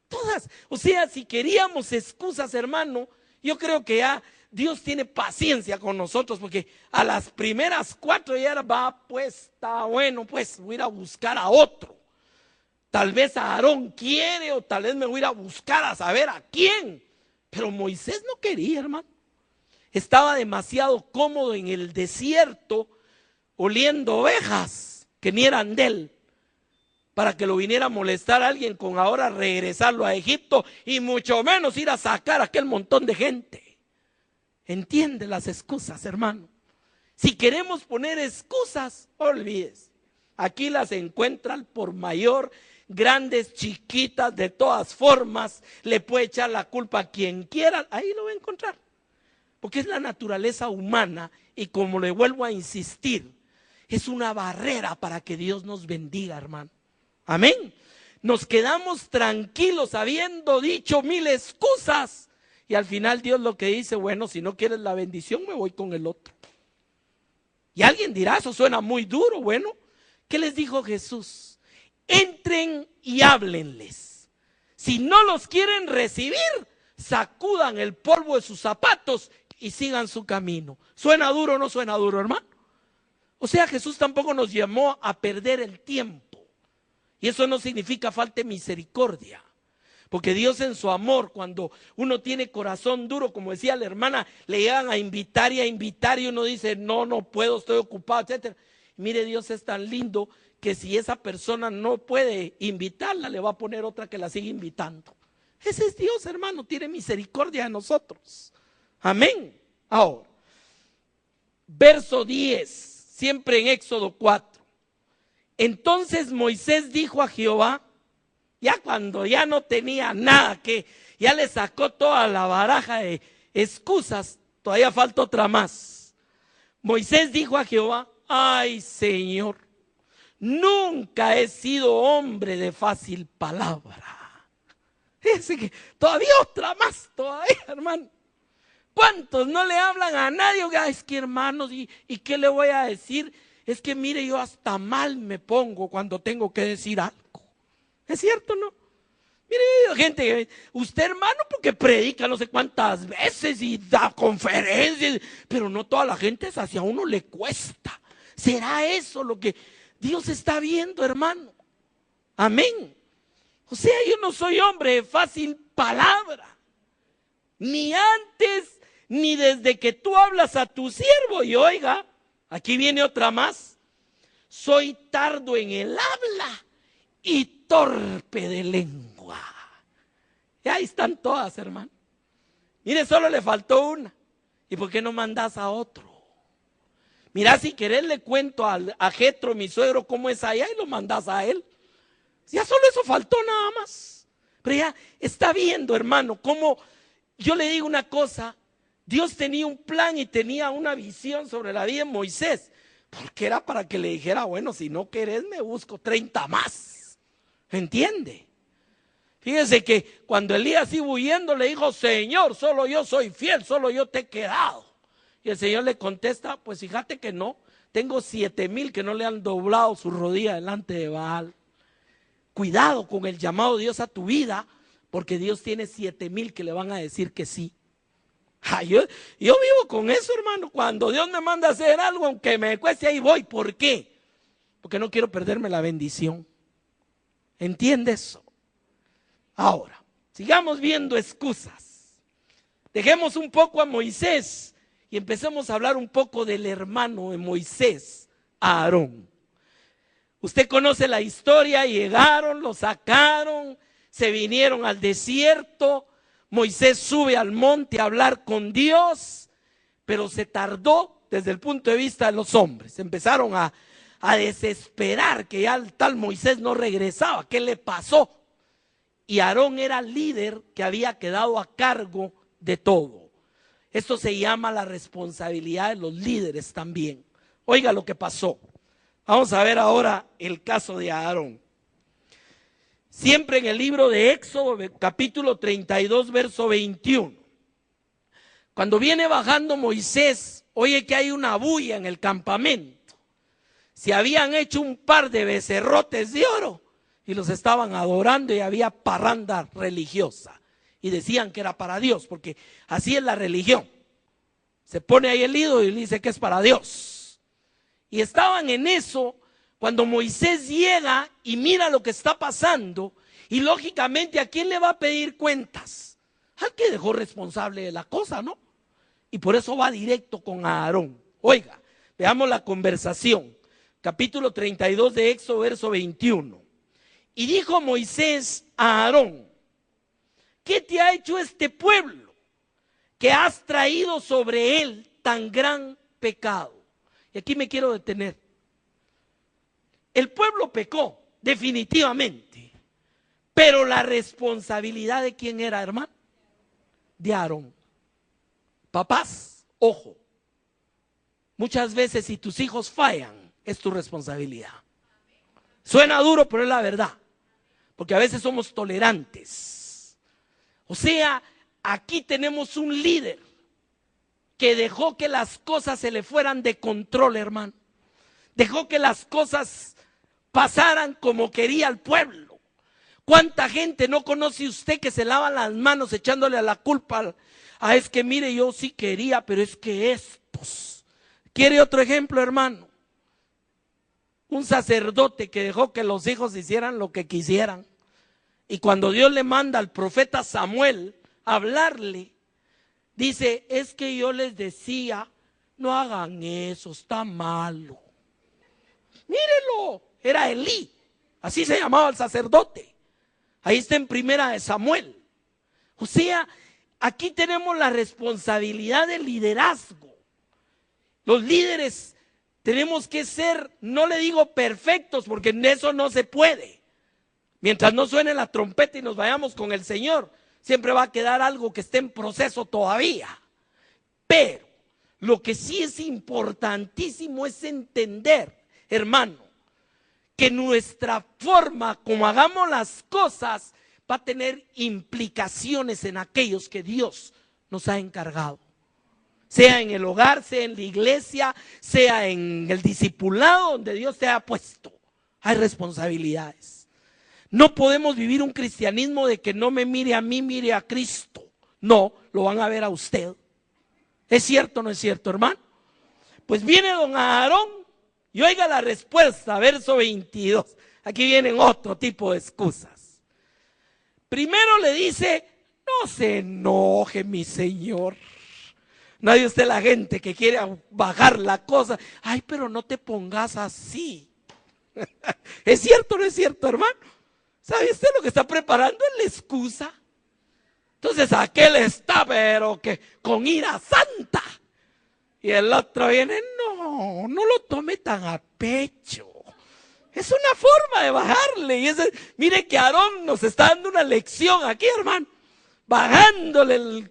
Todas. O sea, si queríamos excusas, hermano, yo creo que ya Dios tiene paciencia con nosotros, porque a las primeras 4 ya va, pues está bueno, pues voy a ir a buscar a otro. Tal vez a Aarón quiere, o tal vez me voy a ir a buscar a saber a quién. Pero Moisés no quería, hermano. Estaba demasiado cómodo en el desierto, oliendo ovejas que ni eran de él, para que lo viniera a molestar a alguien con ahora regresarlo a Egipto, y mucho menos ir a sacar a aquel montón de gente. Entiende las excusas, hermano. Si queremos poner excusas, olvídese. Aquí las encuentran por mayor, grandes, chiquitas, de todas formas. Le puede echar la culpa a quien quiera, ahí lo va a encontrar. Porque es la naturaleza humana, y como le vuelvo a insistir, es una barrera para que Dios nos bendiga, hermano. Amén. Nos quedamos tranquilos habiendo dicho 1000 excusas. Y al final Dios lo que dice, bueno, si no quieres la bendición, me voy con el otro. Y alguien dirá, eso suena muy duro. Bueno, ¿qué les dijo Jesús? Entren y háblenles. Si no los quieren recibir, sacudan el polvo de sus zapatos y sigan su camino. ¿Suena duro o no suena duro, hermano? O sea, Jesús tampoco nos llamó a perder el tiempo. Y eso no significa falta de misericordia. Porque Dios en su amor, cuando uno tiene corazón duro, como decía la hermana, le llegan a invitar y uno dice, no puedo, estoy ocupado, etc. Mire, Dios es tan lindo que si esa persona no puede invitarla, le va a poner otra que la siga invitando. Ese es Dios, hermano, tiene misericordia de nosotros. Amén. Ahora, verso 10, siempre en Éxodo 4. Entonces Moisés dijo a Jehová, ya cuando ya no tenía nada, que ya le sacó toda la baraja de excusas, todavía falta otra más. Moisés dijo a Jehová, ay Señor, nunca he sido hombre de fácil palabra. Fíjense que todavía otra más, todavía, hermano. ¿Cuántos no le hablan a nadie? Es que hermanos, ¿y qué le voy a decir? Es que mire, yo hasta mal me pongo cuando tengo que decir algo. ¿Es cierto, no? Mire, gente, usted hermano, porque predica no sé cuántas veces y da conferencias, pero no toda la gente es así, a uno le cuesta. ¿Será eso lo que Dios está viendo, hermano? Amén. O sea, yo no soy hombre de fácil palabra, ni antes, ni desde que tú hablas a tu siervo. Y oiga, aquí viene otra más. Soy tardo en el habla y torpe de lengua. Y ahí están todas, hermano. Mire, solo le faltó una. ¿Y por qué no mandas a otro? Mira, si querés le cuento a Jetro, mi suegro, cómo es allá, y lo mandas a él. Ya solo eso faltó, nada más. Pero ya está viendo, hermano, cómo yo le digo una cosa. Dios tenía un plan y tenía una visión sobre la vida de Moisés, porque era para que le dijera, bueno, si no querés me busco 30 más. ¿Entiende? Fíjese que cuando Elías iba huyendo le dijo, Señor, solo yo soy fiel, solo yo te he quedado. Y el Señor le contesta, pues fíjate que no, tengo 7,000 que no le han doblado su rodilla delante de Baal. Cuidado con el llamado de Dios a tu vida, porque Dios tiene 7,000 que le van a decir que sí. Yo vivo con eso, hermano. Cuando Dios me manda a hacer algo, aunque me cueste, ahí voy. ¿Por qué? Porque no quiero perderme la bendición. ¿Entiende eso? Ahora, sigamos viendo excusas. Dejemos un poco a Moisés y empecemos a hablar un poco del hermano de Moisés, Aarón. Usted conoce la historia, llegaron, lo sacaron, se vinieron al desierto, Moisés sube al monte a hablar con Dios, pero se tardó desde el punto de vista de los hombres. Empezaron a desesperar que ya el tal Moisés no regresaba. ¿Qué le pasó? Y Aarón era el líder que había quedado a cargo de todo. Esto se llama la responsabilidad de los líderes también. Oiga lo que pasó. Vamos a ver ahora el caso de Aarón. Siempre en el libro de Éxodo, capítulo 32, verso 21. Cuando viene bajando Moisés, oye que hay una bulla en el campamento. Se habían hecho un par de becerrotes de oro y los estaban adorando y había parranda religiosa. Y decían que era para Dios, porque así es la religión. Se pone ahí el ídolo y dice que es para Dios. Y estaban en eso cuando Moisés llega y mira lo que está pasando. Y lógicamente, ¿a quién le va a pedir cuentas? Al que dejó responsable de la cosa, ¿no? Y por eso va directo con Aarón. Oiga, veamos la conversación. Capítulo 32 de Éxodo, verso 21. Y dijo Moisés a Aarón: ¿qué te ha hecho este pueblo que has traído sobre él tan gran pecado? Y aquí me quiero detener. El pueblo pecó, definitivamente. Pero la responsabilidad de quién era, hermano? De Aarón. Papás, ojo. Muchas veces si tus hijos fallan, es tu responsabilidad. Suena duro, pero es la verdad. Porque a veces somos tolerantes. O sea, aquí tenemos un líder que dejó que las cosas se le fueran de control, hermano. Dejó que las cosas pasaran como quería el pueblo. ¿Cuánta gente no conoce usted que se lava las manos echándole a la culpa a es que mire, yo sí quería, pero es que estos? ¿Quiere otro ejemplo, hermano? Un sacerdote que dejó que los hijos hicieran lo que quisieran. Y cuando Dios le manda al profeta Samuel a hablarle, dice: es que yo les decía, no hagan eso, está malo. Mírelo, era Elí, así se llamaba el sacerdote. Ahí está en Primera de Samuel. O sea, aquí tenemos la responsabilidad del liderazgo. Los líderes tenemos que ser, no le digo perfectos, porque en eso no se puede. Mientras no suene la trompeta y nos vayamos con el Señor, siempre va a quedar algo que esté en proceso todavía. Pero lo que sí es importantísimo es entender, hermano, que nuestra forma como hagamos las cosas va a tener implicaciones en aquellos que Dios nos ha encargado. Sea en el hogar, sea en la iglesia, sea en el discipulado donde Dios te ha puesto. Hay responsabilidades. No podemos vivir un cristianismo de que no me mire a mí, mire a Cristo. No, lo van a ver a usted. ¿Es cierto o no es cierto, hermano? Pues viene don Aarón y oiga la respuesta, verso 22. Aquí vienen otro tipo de excusas. Primero le dice: no se enoje, mi señor. No hay usted la gente que quiere bajar la cosa. Ay, pero no te pongas así. ¿Es cierto o no es cierto, hermano? ¿Sabe usted lo que está preparando? Es la excusa. Entonces aquel está, pero que con ira santa. Y el otro viene: no lo tome tan a pecho. Es una forma de bajarle. Y mire que Aarón nos está dando una lección aquí, hermano. Bajándole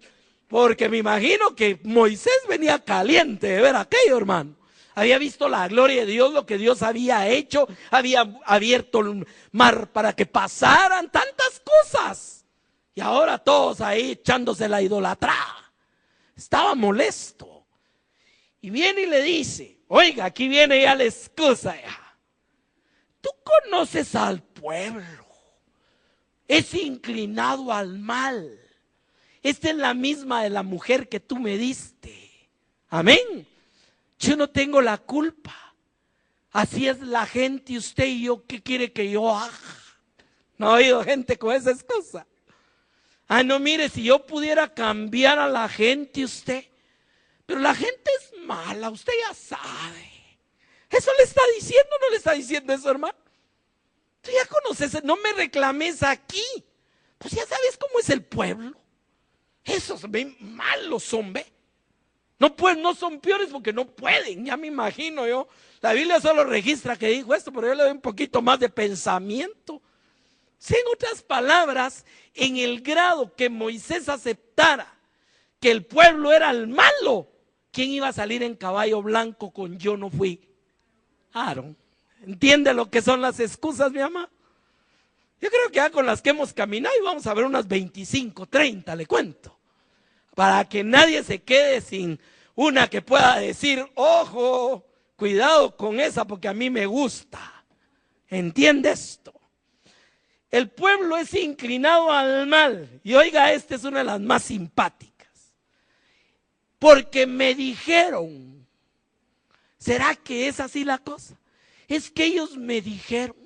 porque me imagino que Moisés venía caliente de ver aquello, hermano. Había visto la gloria de Dios, lo que Dios había hecho. Había abierto el mar para que pasaran tantas cosas. Y ahora todos ahí echándose la idolatra. Estaba molesto. Y viene y le dice: oiga, aquí viene ya la excusa ya. Tú conoces al pueblo. Es inclinado al mal. Esta es la misma de la mujer que tú me diste. Amén. Yo no tengo la culpa. Así es la gente, usted y yo. ¿Qué quiere que yo haga? No ha oído gente con esa excusa. Ah, no, mire, si yo pudiera cambiar a la gente, usted. Pero la gente es mala, usted ya sabe. ¿Eso le está diciendo o no le está diciendo eso, hermano? Tú ya conoces, no me reclames aquí. Pues ya sabes cómo es el pueblo. Esos ven malos son, ¿ve? No pueden, no son peores porque no pueden, ya me imagino yo. La Biblia solo registra que dijo esto, pero yo le doy un poquito más de pensamiento. Si en otras palabras, en el grado que Moisés aceptara que el pueblo era el malo, ¿quién iba a salir en caballo blanco con yo no fui? Aarón. ¿Entiende lo que son las excusas, mi amado? Yo creo que ya con las que hemos caminado y vamos a ver unas 25, 30, le cuento. Para que nadie se quede sin una que pueda decir, ojo, cuidado con esa porque a mí me gusta. ¿Entiende esto? El pueblo es inclinado al mal. Y oiga, esta es una de las más simpáticas. Porque me dijeron, ¿será que es así la cosa? Es que ellos me dijeron.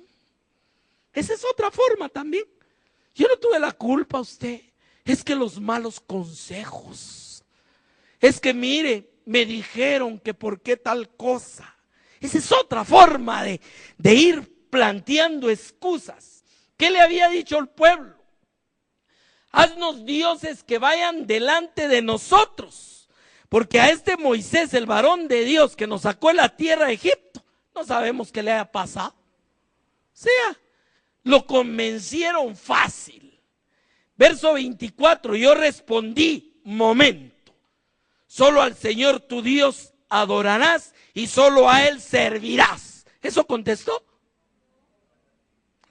Esa es otra forma también. Yo no tuve la culpa, usted. Es que los malos consejos. Es que mire, me dijeron que por qué tal cosa. Esa es otra forma de ir planteando excusas. ¿Qué le había dicho el pueblo? Haznos dioses que vayan delante de nosotros. Porque a este Moisés, el varón de Dios que nos sacó de la tierra de Egipto, no sabemos qué le haya pasado. O sea, lo convencieron fácil. Verso 24, yo respondí, momento, solo al Señor tu Dios adorarás y solo a Él servirás. ¿Eso contestó?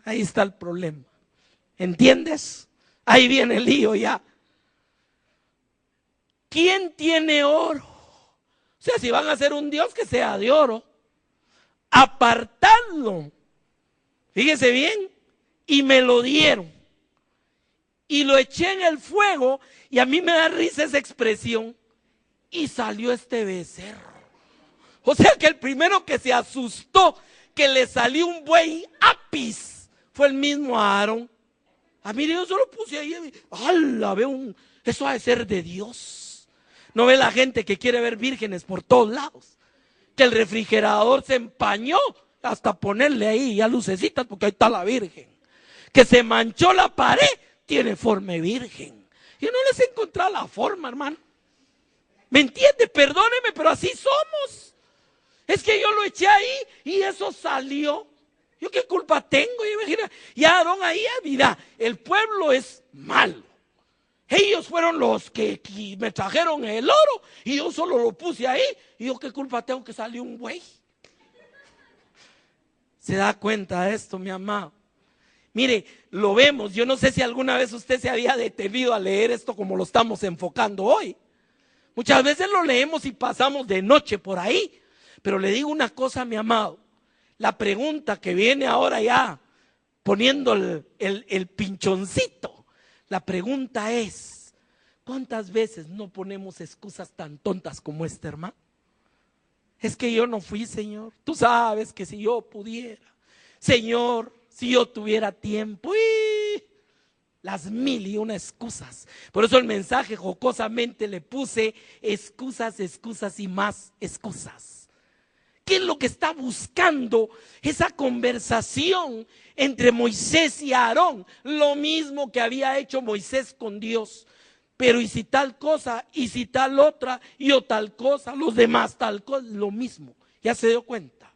Ahí está el problema. ¿Entiendes? Ahí viene el lío ya. ¿Quién tiene oro? O sea, si van a hacer un Dios que sea de oro, apartadlo. Fíjese bien, y me lo dieron. Y lo eché en el fuego y a mí me da risa esa expresión. Y salió este becerro. O sea que el primero que se asustó que le salió un buey apis fue el mismo Aarón. A mí yo solo puse ahí. ¡Hala! Eso ha de ser de Dios. No ve la gente que quiere ver vírgenes por todos lados. Que el refrigerador se empañó hasta ponerle ahí ya lucecitas porque ahí está la virgen. Que se manchó la pared. Tiene forma de virgen. Yo no les he encontrado la forma, hermano. ¿Me entiende? Perdóneme, pero así somos. Es que yo lo eché ahí y eso salió. ¿Yo qué culpa tengo? Y Aarón ahí, mira, el pueblo es malo. Ellos fueron los que me trajeron el oro y yo solo lo puse ahí. ¿Y yo qué culpa tengo que salió un buey? ¿Se da cuenta de esto, mi amado? Mire, lo vemos, yo no sé si alguna vez usted se había detenido a leer esto como lo estamos enfocando hoy. Muchas veces lo leemos y pasamos de noche por ahí. Pero le digo una cosa, mi amado. La pregunta que viene ahora ya, poniendo el pinchoncito. La pregunta es, ¿cuántas veces no ponemos excusas tan tontas como esta, hermano? Es que yo no fui, Señor. Tú sabes que si yo pudiera, Señor, si yo tuviera tiempo, las 1001 excusas. Por eso el mensaje jocosamente le puse excusas, excusas y más excusas. ¿Qué es lo que está buscando esa conversación entre Moisés y Aarón? Lo mismo que había hecho Moisés con Dios. Pero y si tal cosa, y si tal otra, y o tal cosa, los demás tal cosa, lo mismo. ¿Ya se dio cuenta?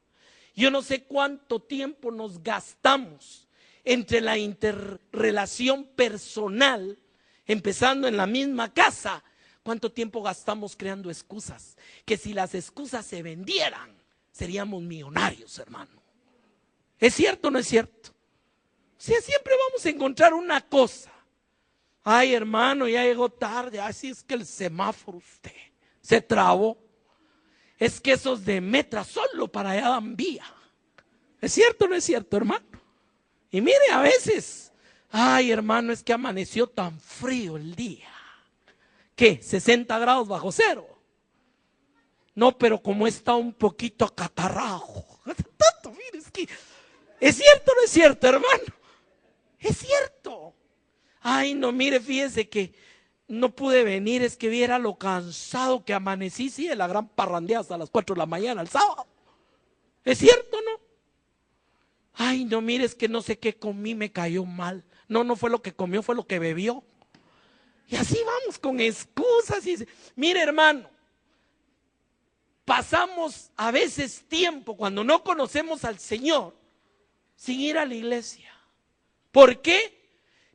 Yo no sé cuánto tiempo nos gastamos entre la interrelación personal, empezando en la misma casa. ¿Cuánto tiempo gastamos creando excusas? Que si las excusas se vendieran, seríamos millonarios, hermano. ¿Es cierto o no es cierto? O sea, siempre vamos a encontrar una cosa. Ay, hermano, ya llegó tarde. Así es que el semáforo usted se trabó. Es que esos de Metra solo para allá dan vía. ¿Es cierto o no es cierto, hermano? Y mire, a veces, ay, hermano, es que amaneció tan frío el día. ¿Qué? 60 grados bajo cero. No, pero como está un poquito acatarrado. Tanto, mire, ¿es cierto o no es cierto, hermano? Es cierto. Ay, no, mire, fíjese que no pude venir, es que viera lo cansado que amanecí, sí, de la gran parrandeada hasta las 4 de la mañana el sábado. ¿Es cierto, no? Ay, no, mire, es que no sé qué comí, me cayó mal. No, no fue lo que comió, fue lo que bebió. Y así vamos con excusas. Mire, hermano, pasamos a veces tiempo cuando no conocemos al Señor sin ir a la iglesia. ¿Por qué?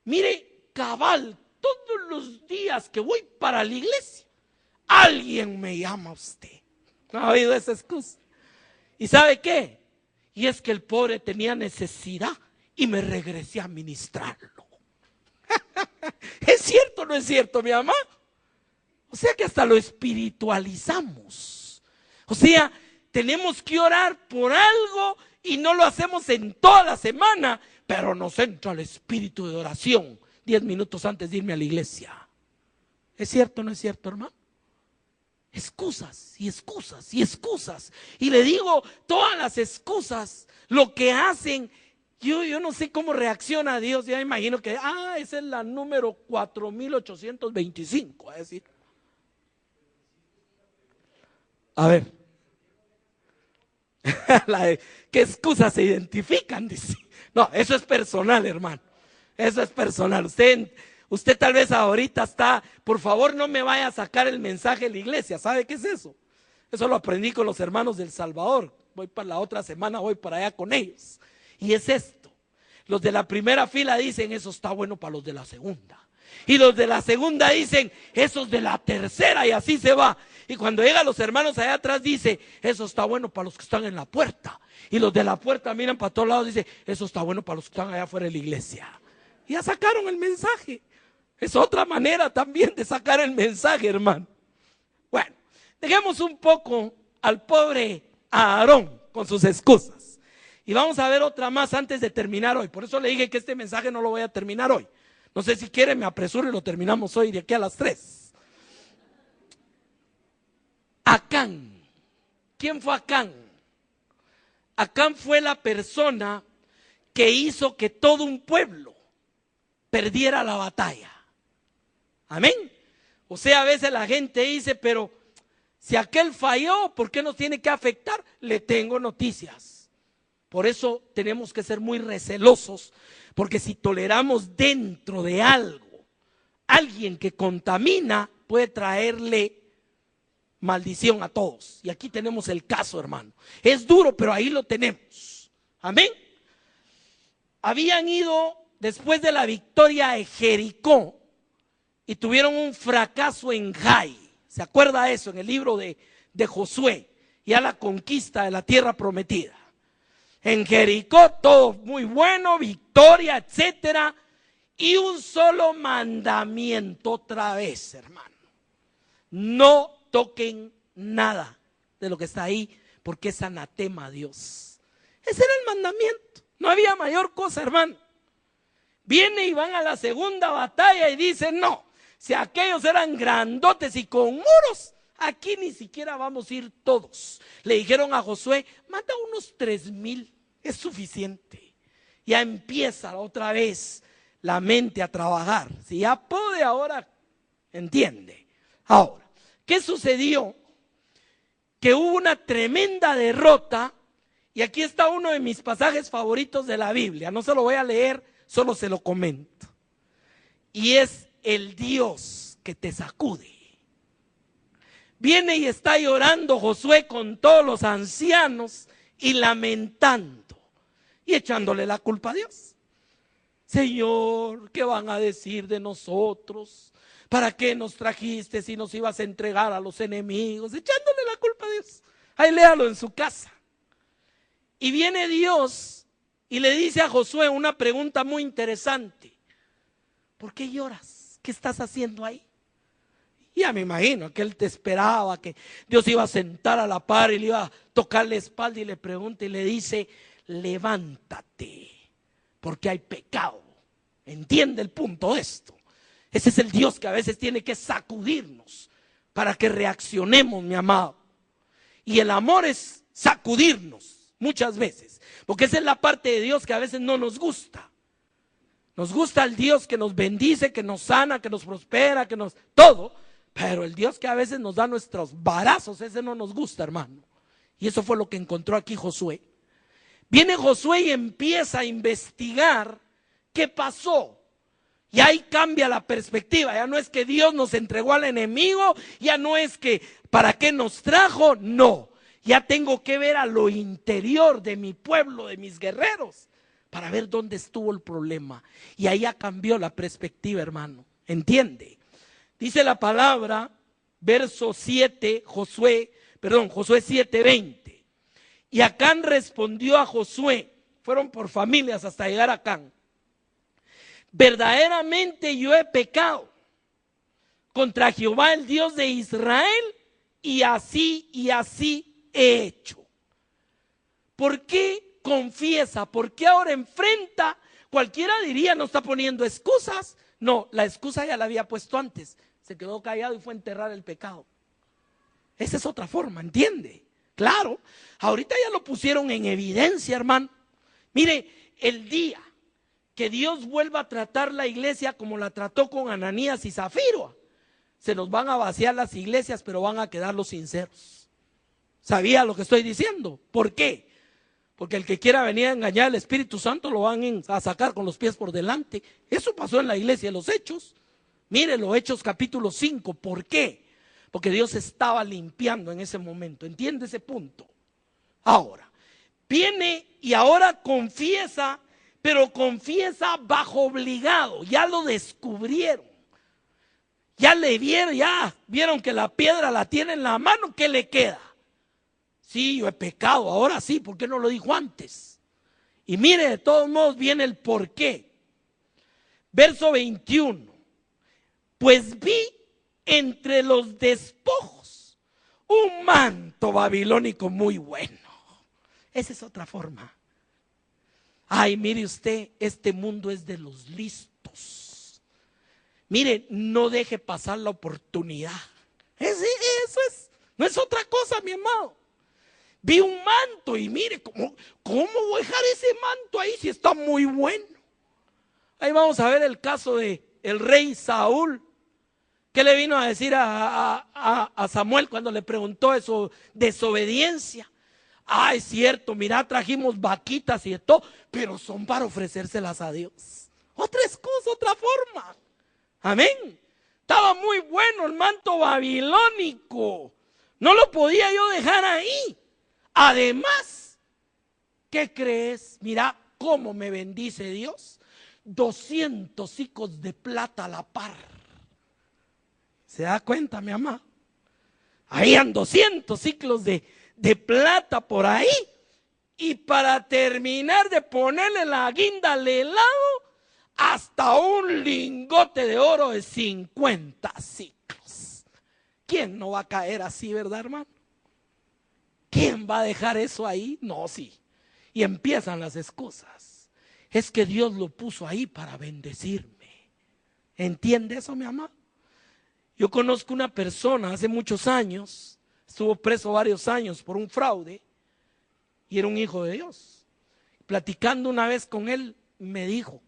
Mire, cabal, todos los días que voy para la iglesia, alguien me llama a usted. ¿No ha oído esa excusa? ¿Y sabe qué? Y es que el pobre tenía necesidad y me regresé a ministrarlo. ¿Es cierto o no es cierto, mi mamá? O sea que hasta lo espiritualizamos. O sea, tenemos que orar por algo y no lo hacemos en toda la semana, pero nos entra el espíritu de oración 10 minutos antes de irme a la iglesia. ¿Es cierto o no es cierto, hermano? Excusas y excusas y excusas. Y le digo, todas las excusas lo que hacen, yo no sé cómo reacciona Dios. Ya imagino que, esa es la número 4825. Es decir, a ver, ¿qué excusas se identifican? Dice. No, eso es personal, hermano. Eso es personal. Usted tal vez ahorita está, por favor no me vaya a sacar el mensaje de la iglesia. ¿Sabe qué es eso? Eso lo aprendí con los hermanos del Salvador. Voy para la otra semana, voy para allá con ellos. Y es esto. Los de la primera fila dicen, eso está bueno para los de la segunda. Y los de la segunda dicen, esos de la tercera, y así se va. Y cuando llegan los hermanos allá atrás dice, eso está bueno para los que están en la puerta. Y los de la puerta miran para todos lados y dicen, eso está bueno para los que están allá afuera de la iglesia. Y ya sacaron el mensaje. Es otra manera también de sacar el mensaje, hermano. Bueno, dejemos un poco al pobre Aarón con sus excusas. Y vamos a ver otra más antes de terminar hoy. Por eso le dije que este mensaje no lo voy a terminar hoy. No sé si quiere, me apresuro y lo terminamos hoy de aquí a las 3. Acán. ¿Quién fue Acán? Acán fue la persona que hizo que todo un pueblo perdiera la batalla. Amén. O sea, a veces la gente dice, pero si aquel falló, ¿por qué nos tiene que afectar? Le tengo noticias. Por eso tenemos que ser muy recelosos, porque si toleramos dentro de algo, alguien que contamina puede traerle maldición a todos. Y aquí tenemos el caso, hermano. Es duro, pero ahí lo tenemos. Amén. Habían ido después de la victoria de Jericó y tuvieron un fracaso en Jai. ¿Se acuerda eso en el libro de Josué? Ya la conquista de la tierra prometida. En Jericó todo muy bueno, victoria, etcétera. Y un solo mandamiento otra vez, hermano. No toquen nada de lo que está ahí, porque es anatema a Dios. Ese era el mandamiento. No había mayor cosa, hermano. Viene y van a la segunda batalla y dicen, no, si aquellos eran grandotes y con muros, aquí ni siquiera vamos a ir todos. Le dijeron a Josué, manda unos 3,000, es suficiente. Ya empieza otra vez la mente a trabajar. Si ya puede ahora, entiende. Ahora, ¿qué sucedió? Que hubo una tremenda derrota. Y aquí está uno de mis pasajes favoritos de la Biblia. No se lo voy a leer, solo se lo comento. Y es el Dios que te sacude. Viene y está llorando Josué con todos los ancianos y lamentando y echándole la culpa a Dios. Señor, ¿qué van a decir de nosotros? ¿Para qué nos trajiste si nos ibas a entregar a los enemigos? Echándole la culpa a Dios. Ahí léalo en su casa. Y viene Dios y le dice a Josué una pregunta muy interesante. ¿Por qué lloras? ¿Qué estás haciendo ahí? Ya me imagino que él te esperaba, que Dios iba a sentar a la par y le iba a tocar la espalda y le pregunta y le dice, levántate, porque hay pecado. ¿Entiende el punto de esto? Ese es el Dios que a veces tiene que sacudirnos para que reaccionemos, mi amado. Y el amor es sacudirnos muchas veces, porque esa es la parte de Dios que a veces no nos gusta. Nos gusta el Dios que nos bendice, que nos sana, que nos prospera, que nos... todo. Pero el Dios que a veces nos da nuestros varazos, ese no nos gusta, hermano. Y eso fue lo que encontró aquí Josué. Viene Josué y empieza a investigar qué pasó. Y ahí cambia la perspectiva. Ya no es que Dios nos entregó al enemigo, ya no es que para qué nos trajo, no. Ya tengo que ver a lo interior de mi pueblo, de mis guerreros, para ver dónde estuvo el problema. Y ahí ya cambió la perspectiva, hermano. ¿Entiende? Dice la palabra, verso 7, Josué 7:20. Y Acán respondió a Josué, fueron por familias hasta llegar a Acán: verdaderamente yo he pecado contra Jehová, el Dios de Israel, y así he hecho. ¿Por qué confiesa? ¿Por qué ahora enfrenta? Cualquiera diría, no está poniendo excusas. No, la excusa ya la había puesto antes. Se quedó callado y fue a enterrar el pecado. Esa es otra forma, ¿entiende? Claro, ahorita ya lo pusieron en evidencia, hermano. Mire, el día que Dios vuelva a tratar la iglesia como la trató con Ananías y Zafiro, se nos van a vaciar las iglesias, pero van a quedar los sinceros. ¿Sabía lo que estoy diciendo? ¿Por qué? Porque el que quiera venir a engañar al Espíritu Santo lo van a sacar con los pies por delante. Eso pasó en la iglesia de los Hechos. Mire los Hechos capítulo 5. ¿Por qué? Porque Dios estaba limpiando en ese momento. ¿Entiende ese punto? Ahora, viene y ahora confiesa, pero confiesa bajo obligado. Ya lo descubrieron. Ya le vieron, ya vieron que la piedra la tiene en la mano. ¿Qué le queda? Sí, yo he pecado, ahora sí, ¿por qué no lo dijo antes? Y mire, de todos modos viene el por qué. Verso 21. Pues vi entre los despojos un manto babilónico muy bueno. Esa es otra forma. Ay, mire usted, este mundo es de los listos. Mire, no deje pasar la oportunidad. Eso es, no es otra cosa, mi amado. Vi un manto y mire, ¿cómo voy a dejar ese manto ahí si está muy bueno? Ahí vamos a ver el caso de el rey Saúl. ¿Qué le vino a decir a Samuel cuando le preguntó eso, desobediencia? Ah, es cierto, mira, trajimos vaquitas y de todo, pero son para ofrecérselas a Dios. Otra excusa, otra forma. Amén. Estaba muy bueno el manto babilónico. No lo podía yo dejar ahí. Además, ¿qué crees? Mira cómo me bendice Dios. 200 sicos de plata a la par. ¿Se da cuenta, mi amado? Habían 200 ciclos de plata por ahí. Y para terminar de ponerle la guinda al helado, hasta un lingote de oro de 50 ciclos. ¿Quién no va a caer así, verdad, hermano? ¿Quién va a dejar eso ahí? No, sí. Y empiezan las excusas. Es que Dios lo puso ahí para bendecirme. ¿Entiende eso, mi amado? Yo conozco una persona hace muchos años, estuvo preso varios años por un fraude y era un hijo de Dios. Platicando una vez con él, me dijo,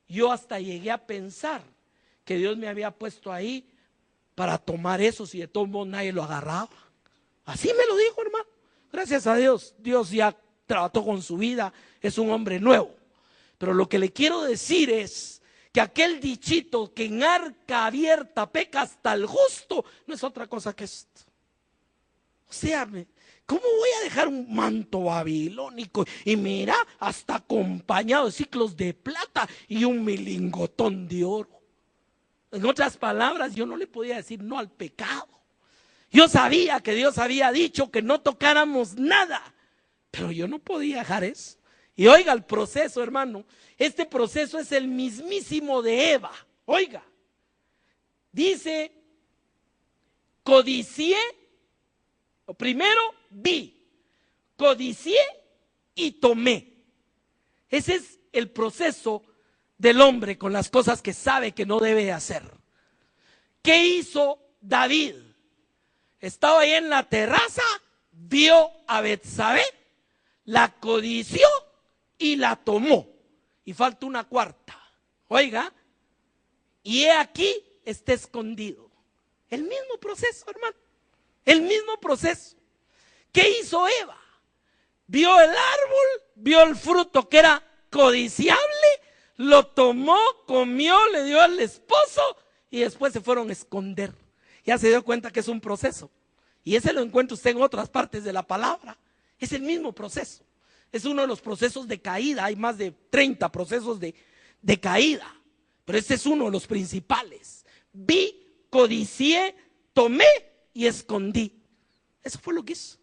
yo hasta llegué a pensar que Dios me había puesto ahí para tomar eso si de todos modos nadie lo agarraba. Así me lo dijo, hermano. Gracias a Dios, Dios ya trató con su vida, es un hombre nuevo. Pero lo que le quiero decir es que aquel dichito que en arca abierta peca hasta el justo, no es otra cosa que esto. O sea, ¿cómo voy a dejar un manto babilónico? Y mira, hasta acompañado de ciclos de plata y un milingotón de oro. En otras palabras, yo no le podía decir no al pecado. Yo sabía que Dios había dicho que no tocáramos nada, pero yo no podía dejar eso. Y oiga el proceso, hermano. Este proceso es el mismísimo de Eva. Oiga, dice, codicié, primero vi, codicié y tomé. Ese es el proceso del hombre con las cosas que sabe que no debe hacer. ¿Qué hizo David? Estaba ahí en la terraza, vio a Betsabé, la codició y la tomó. y falta una cuarta. Oiga, y he aquí está escondido. El mismo proceso, hermano, el mismo proceso. ¿Qué hizo Eva? Vio el árbol, vio el fruto que era codiciable, lo tomó, comió, le dio al esposo y después se fueron a esconder. Ya se dio cuenta que es un proceso. Y ese lo encuentra usted en otras partes de la palabra. Es el mismo proceso. Es uno de los procesos de caída. Hay más de 30 procesos de caída. Pero este es uno de los principales. Vi, codicié, tomé y escondí. Eso fue lo que hizo.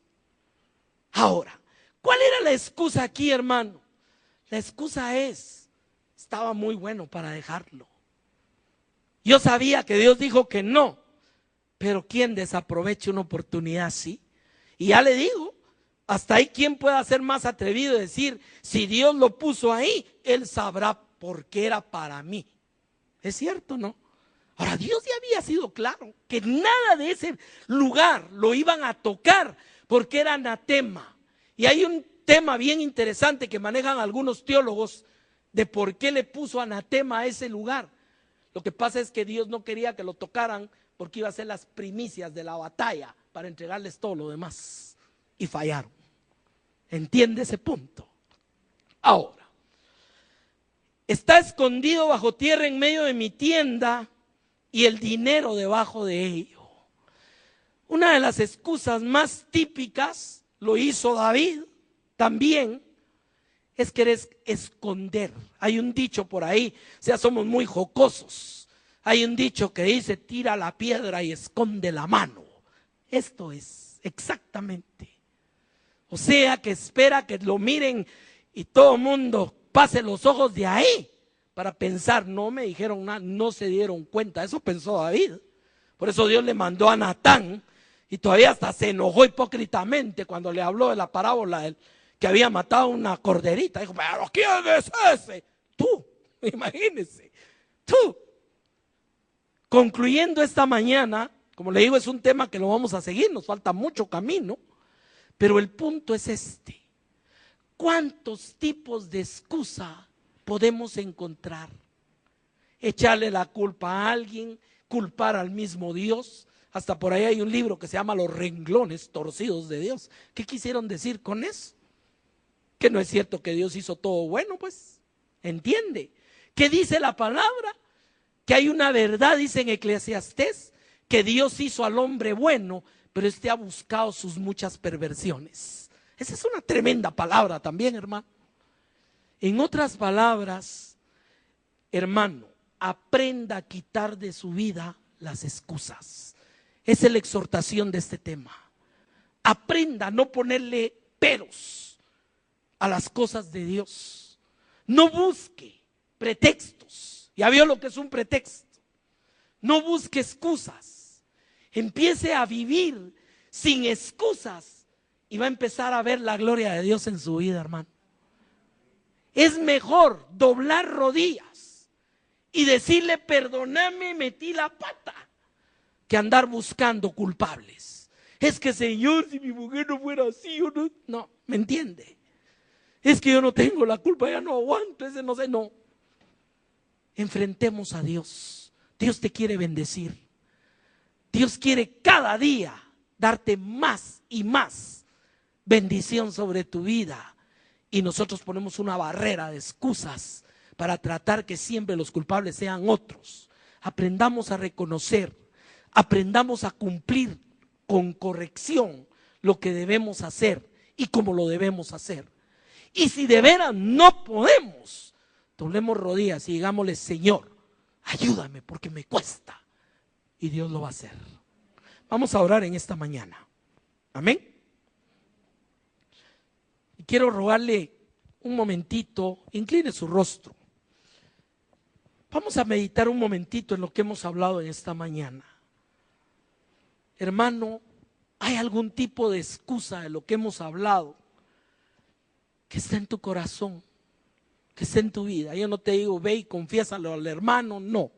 Ahora, ¿cuál era la excusa aquí, hermano? La excusa es, estaba muy bueno para dejarlo. Yo sabía que Dios dijo que no, pero ¿quién desaprovecha una oportunidad así? Y ya le digo, hasta ahí quién pueda ser más atrevido y decir, si Dios lo puso ahí, Él sabrá por qué era para mí. ¿Es cierto, no? Ahora, Dios ya había sido claro que nada de ese lugar lo iban a tocar porque era anatema. Y hay un tema bien interesante que manejan algunos teólogos de por qué le puso anatema a ese lugar. Lo que pasa es que Dios no quería que lo tocaran porque iba a ser las primicias de la batalla para entregarles todo lo demás. Y fallaron. ¿Entiende ese punto? Ahora, está escondido bajo tierra en medio de mi tienda y el dinero debajo de ello. Una de las excusas más típicas, lo hizo David también, es querer esconder. Hay un dicho por ahí, o sea, somos muy jocosos. Hay un dicho que dice, tira la piedra y esconde la mano. Esto es exactamente. O sea, que espera que lo miren y todo el mundo pase los ojos de ahí para pensar, no me dijeron nada, no se dieron cuenta. Eso pensó David. Por eso Dios le mandó a Natán y todavía hasta se enojó hipócritamente cuando le habló de la parábola del que había matado una corderita. Dijo, pero ¿quién es ese? Tú, imagínese, tú. Concluyendo esta mañana, como le digo, es un tema que lo vamos a seguir, nos falta mucho camino, pero el punto es este. ¿Cuántos tipos de excusa podemos encontrar? Echarle la culpa a alguien, culpar al mismo Dios. Hasta por ahí hay un libro que se llama Los renglones torcidos de Dios. ¿Qué quisieron decir con eso? Que no es cierto que Dios hizo todo bueno, pues. ¿Entiende? ¿Qué dice la palabra? Que hay una verdad, dice en Eclesiastés, que Dios hizo al hombre bueno, pero este ha buscado sus muchas perversiones. Esa es una tremenda palabra también, hermano. En otras palabras, hermano, aprenda a quitar de su vida las excusas. Esa es la exhortación de este tema. Aprenda a no ponerle peros a las cosas de Dios. No busque pretextos. Ya vio lo que es un pretexto. No busque excusas. Empiece a vivir sin excusas y va a empezar a ver la gloria de Dios en su vida, hermano. Es mejor doblar rodillas y decirle, perdóname, metí la pata, que andar buscando culpables. Es que, Señor, si mi mujer no fuera así, o no, no, ¿me entiende? Es que yo no tengo la culpa, ya no aguanto, ese no sé, no. Enfrentemos a Dios. Dios te quiere bendecir. Dios quiere cada día darte más y más bendición sobre tu vida. Y nosotros ponemos una barrera de excusas para tratar que siempre los culpables sean otros. Aprendamos a reconocer, aprendamos a cumplir con corrección lo que debemos hacer y cómo lo debemos hacer. Y si de veras no podemos, doblemos rodillas y digámosle, Señor, ayúdame porque me cuesta. Y Dios lo va a hacer. Vamos a orar en esta mañana. Amén. Y quiero rogarle un momentito, incline su rostro. Vamos a meditar un momentito en lo que hemos hablado en esta mañana. Hermano, ¿hay algún tipo de excusa de lo que hemos hablado que está en tu corazón, que está en tu vida? Yo no te digo, ve y confiésalo al hermano, no.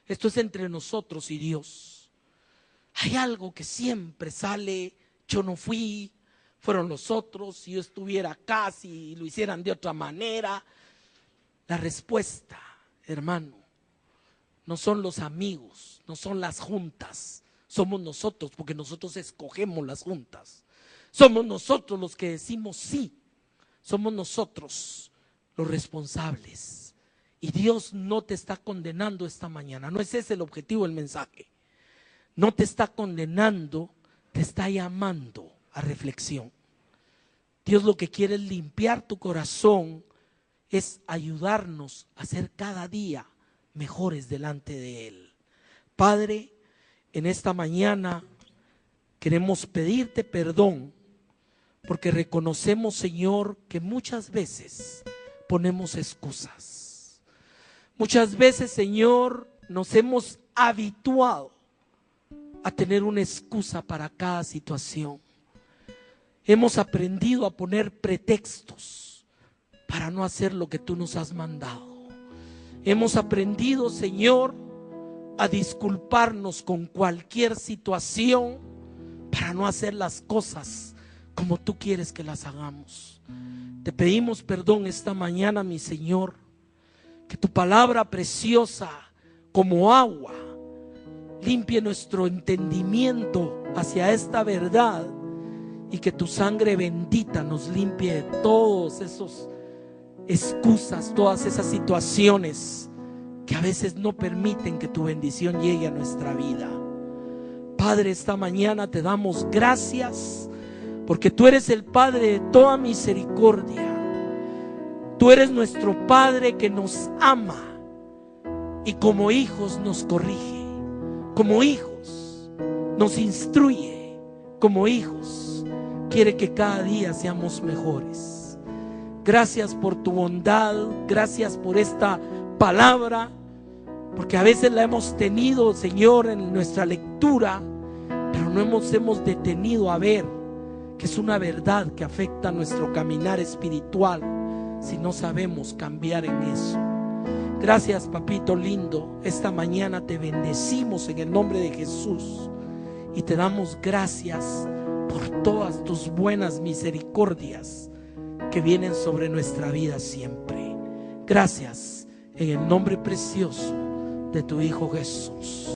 Esto es entre nosotros y Dios. Hay algo que siempre sale, yo no fui, fueron los otros, si yo estuviera acá, si lo hicieran de otra manera. La respuesta, hermano, no son los amigos, no son las juntas, somos nosotros, porque nosotros escogemos las juntas. Somos nosotros los que decimos sí, somos nosotros los responsables. Y Dios no te está condenando esta mañana, no es ese el objetivo del mensaje. No te está condenando, te está llamando a reflexión. Dios lo que quiere es limpiar tu corazón, es ayudarnos a ser cada día mejores delante de Él. Padre, en esta mañana queremos pedirte perdón porque reconocemos, Señor, que muchas veces ponemos excusas. Muchas veces, Señor, nos hemos habituado a tener una excusa para cada situación. Hemos aprendido a poner pretextos para no hacer lo que tú nos has mandado. Hemos aprendido, Señor, a disculparnos con cualquier situación para no hacer las cosas como tú quieres que las hagamos. Te pedimos perdón esta mañana, mi Señor, que tu palabra preciosa como agua limpie nuestro entendimiento hacia esta verdad y que tu sangre bendita nos limpie de todos esos excusas, todas esas situaciones que a veces no permiten que tu bendición llegue a nuestra vida. Padre, esta mañana te damos gracias porque tú eres el Padre de toda misericordia. Tú eres nuestro Padre que nos ama y como hijos nos corrige, como hijos nos instruye, como hijos quiere que cada día seamos mejores. Gracias por tu bondad, gracias por esta palabra, porque a veces la hemos tenido, Señor, en nuestra lectura, pero no hemos detenido a ver que es una verdad que afecta nuestro caminar espiritual si no sabemos cambiar en eso. Gracias, papito lindo, esta mañana te bendecimos en el nombre de Jesús y te damos gracias por todas tus buenas misericordias que vienen sobre nuestra vida siempre. Gracias en el nombre precioso de tu Hijo Jesús.